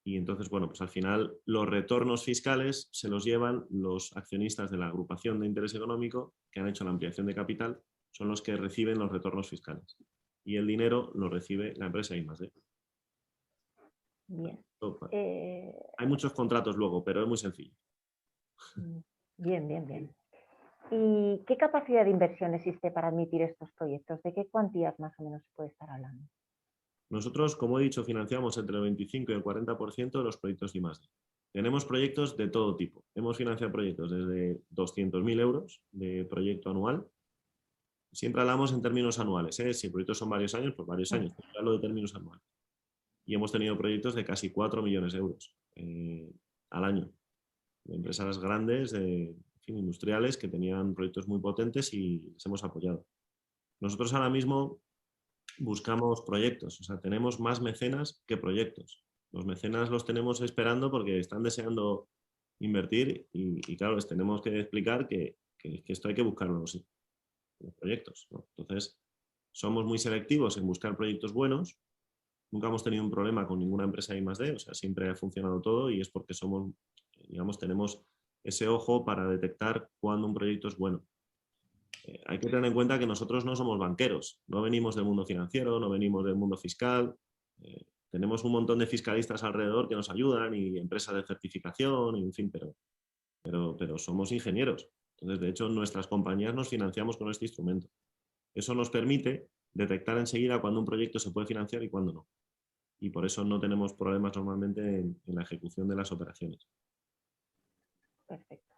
Y entonces, bueno, pues al final los retornos fiscales se los llevan los accionistas de la agrupación de interés económico que han hecho la ampliación de capital, son los que reciben los retornos fiscales. Y el dinero lo recibe la empresa I+D. Bien. Hay muchos contratos luego, pero es muy sencillo. Bien, bien, bien. ¿Y qué capacidad de inversión existe para admitir estos proyectos? ¿De qué cuantías más o menos se puede estar hablando? Nosotros, como he dicho, financiamos entre el 25 y el 40% de los proyectos de I+D. Tenemos proyectos de todo tipo. Hemos financiado proyectos desde 200.000 euros de proyecto anual. Siempre hablamos en términos anuales, ¿eh? Si el proyecto son varios años, pues varios años. Hablo de términos anuales. Y hemos tenido proyectos de casi 4 millones de euros al año. De empresas grandes, industriales, que tenían proyectos muy potentes y les hemos apoyado. Nosotros ahora mismo buscamos proyectos, o sea, tenemos más mecenas que proyectos. Los mecenas los tenemos esperando porque están deseando invertir y claro, les tenemos que explicar que esto hay que buscarlo en los proyectos, ¿no? Entonces, somos muy selectivos en buscar proyectos buenos. Nunca hemos tenido un problema con ninguna empresa de I+D, o sea, siempre ha funcionado todo y es porque somos, digamos, tenemos ese ojo para detectar cuándo un proyecto es bueno. Hay que tener en cuenta que nosotros no somos banqueros, no venimos del mundo financiero, no venimos del mundo fiscal. Tenemos un montón de fiscalistas alrededor que nos ayudan y empresas de certificación, en fin, pero somos ingenieros. Entonces, de hecho, nuestras compañías nos financiamos con este instrumento. Eso nos permite detectar enseguida cuándo un proyecto se puede financiar y cuándo no. Y por eso no tenemos problemas normalmente en la ejecución de las operaciones. Perfecto.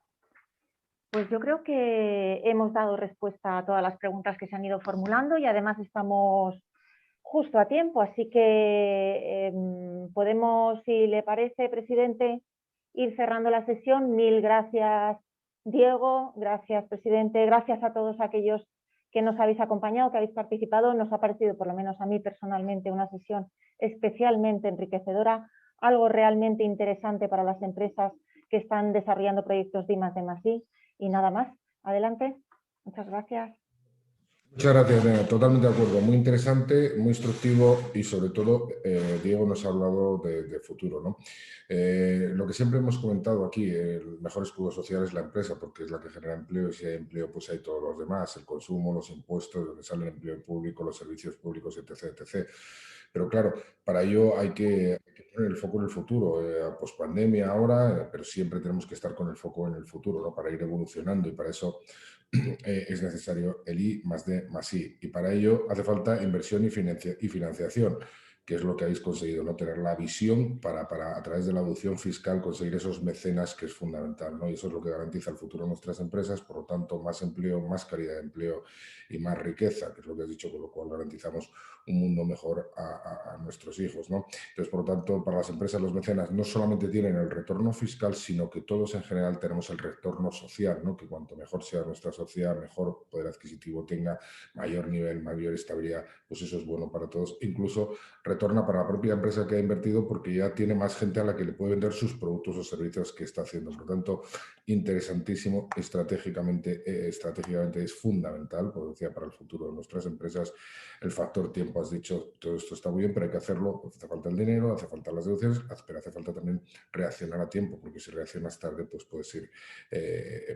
Pues yo creo que hemos dado respuesta a todas las preguntas que se han ido formulando y además estamos justo a tiempo, así que podemos, si le parece, presidente, ir cerrando la sesión. Mil gracias, Diego, gracias, presidente, gracias a todos aquellos que nos habéis acompañado, que habéis participado. Nos ha parecido, por lo menos a mí personalmente, una sesión especialmente enriquecedora, algo realmente interesante para las empresas que están desarrollando proyectos de I+D+I. Y nada más, adelante. Muchas gracias. Muchas gracias, Nena. Totalmente de acuerdo. Muy interesante, muy instructivo y sobre todo Diego nos ha hablado de futuro, ¿no? Lo que siempre hemos comentado aquí, el mejor escudo social es la empresa porque es la que genera empleo y si hay empleo pues hay todos los demás, el consumo, los impuestos, donde sale el empleo público, los servicios públicos, etc., etc. Pero claro, para ello hay que poner el foco en el futuro, pospandemia ahora, pero siempre tenemos que estar con el foco en el futuro, ¿no? Para ir evolucionando y para eso es necesario el I+D+I. Y para ello hace falta inversión y financiación, que es lo que habéis conseguido, ¿no? Tener la visión para a través de la deducción fiscal conseguir esos mecenas, que es fundamental, ¿no? Y eso es lo que garantiza el futuro de nuestras empresas, por lo tanto, más empleo, más calidad de empleo y más riqueza, que es lo que has dicho, con lo cual garantizamos un mundo mejor a nuestros hijos, ¿no? Entonces, por lo tanto, para las empresas los mecenas no solamente tienen el retorno fiscal, sino que todos en general tenemos el retorno social, ¿no? Que cuanto mejor sea nuestra sociedad, mejor poder adquisitivo tenga, mayor nivel, mayor estabilidad, pues eso es bueno para todos. Incluso retorna para la propia empresa que ha invertido porque ya tiene más gente a la que le puede vender sus productos o servicios que está haciendo. Por lo tanto, interesantísimo, estratégicamente es fundamental, como decía, para el futuro de nuestras empresas. El factor tiempo, has dicho, todo esto está muy bien, pero hay que hacerlo. Hace falta el dinero, hace falta las deducciones, pero hace falta también reaccionar a tiempo, porque si reaccionas tarde, pues puedes ir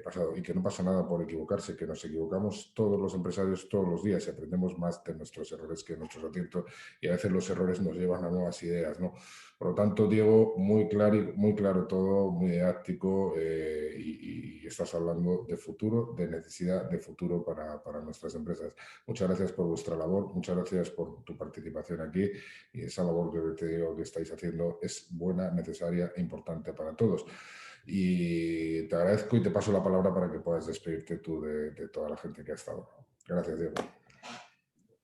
pasado. Y que no pasa nada por equivocarse, que nos equivocamos todos los empresarios todos los días y aprendemos más de nuestros errores que de nuestros aciertos, y a veces los errores nos llevan a nuevas ideas, ¿no? Por lo tanto, Diego, muy claro todo, muy didáctico y estás hablando de futuro, de necesidad de futuro para nuestras empresas. Muchas gracias por vuestra labor, muchas gracias por tu participación aquí y esa labor que te digo que estáis haciendo es buena, necesaria e importante para todos. Y te agradezco y te paso la palabra para que puedas despedirte tú de toda la gente que ha estado. Gracias, Diego.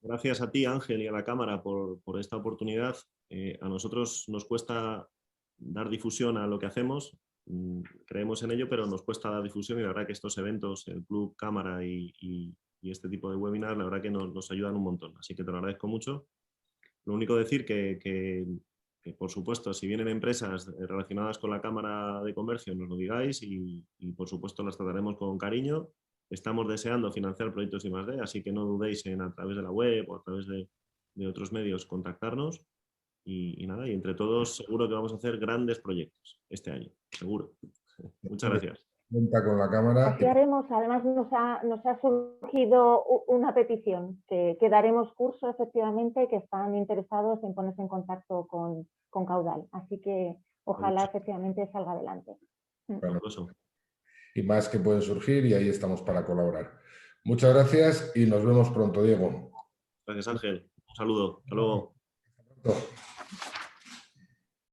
Gracias a ti, Ángel, y a la Cámara por esta oportunidad. A nosotros nos cuesta dar difusión a lo que hacemos, creemos en ello, pero nos cuesta dar difusión y la verdad que estos eventos, el Club Cámara y este tipo de webinars, la verdad que nos ayudan un montón. Así que te lo agradezco mucho. Lo único decir que por supuesto, si vienen empresas relacionadas con la Cámara de Comercio, nos lo digáis y por supuesto las trataremos con cariño. Estamos deseando financiar proyectos de I+D, así que no dudéis en a través de la web o a través de otros medios contactarnos. Y nada, y entre todos seguro que vamos a hacer grandes proyectos este año, seguro. Muchas gracias. Cuenta con la Cámara. Así haremos. Además nos ha surgido una petición, que daremos curso efectivamente, que están interesados en ponerse en contacto con Caudal. Así que ojalá efectivamente salga adelante. Bueno, y más que pueden surgir y ahí estamos para colaborar. Muchas gracias y nos vemos pronto, Diego. Gracias, Ángel. Un saludo. Hasta luego. Hasta pronto.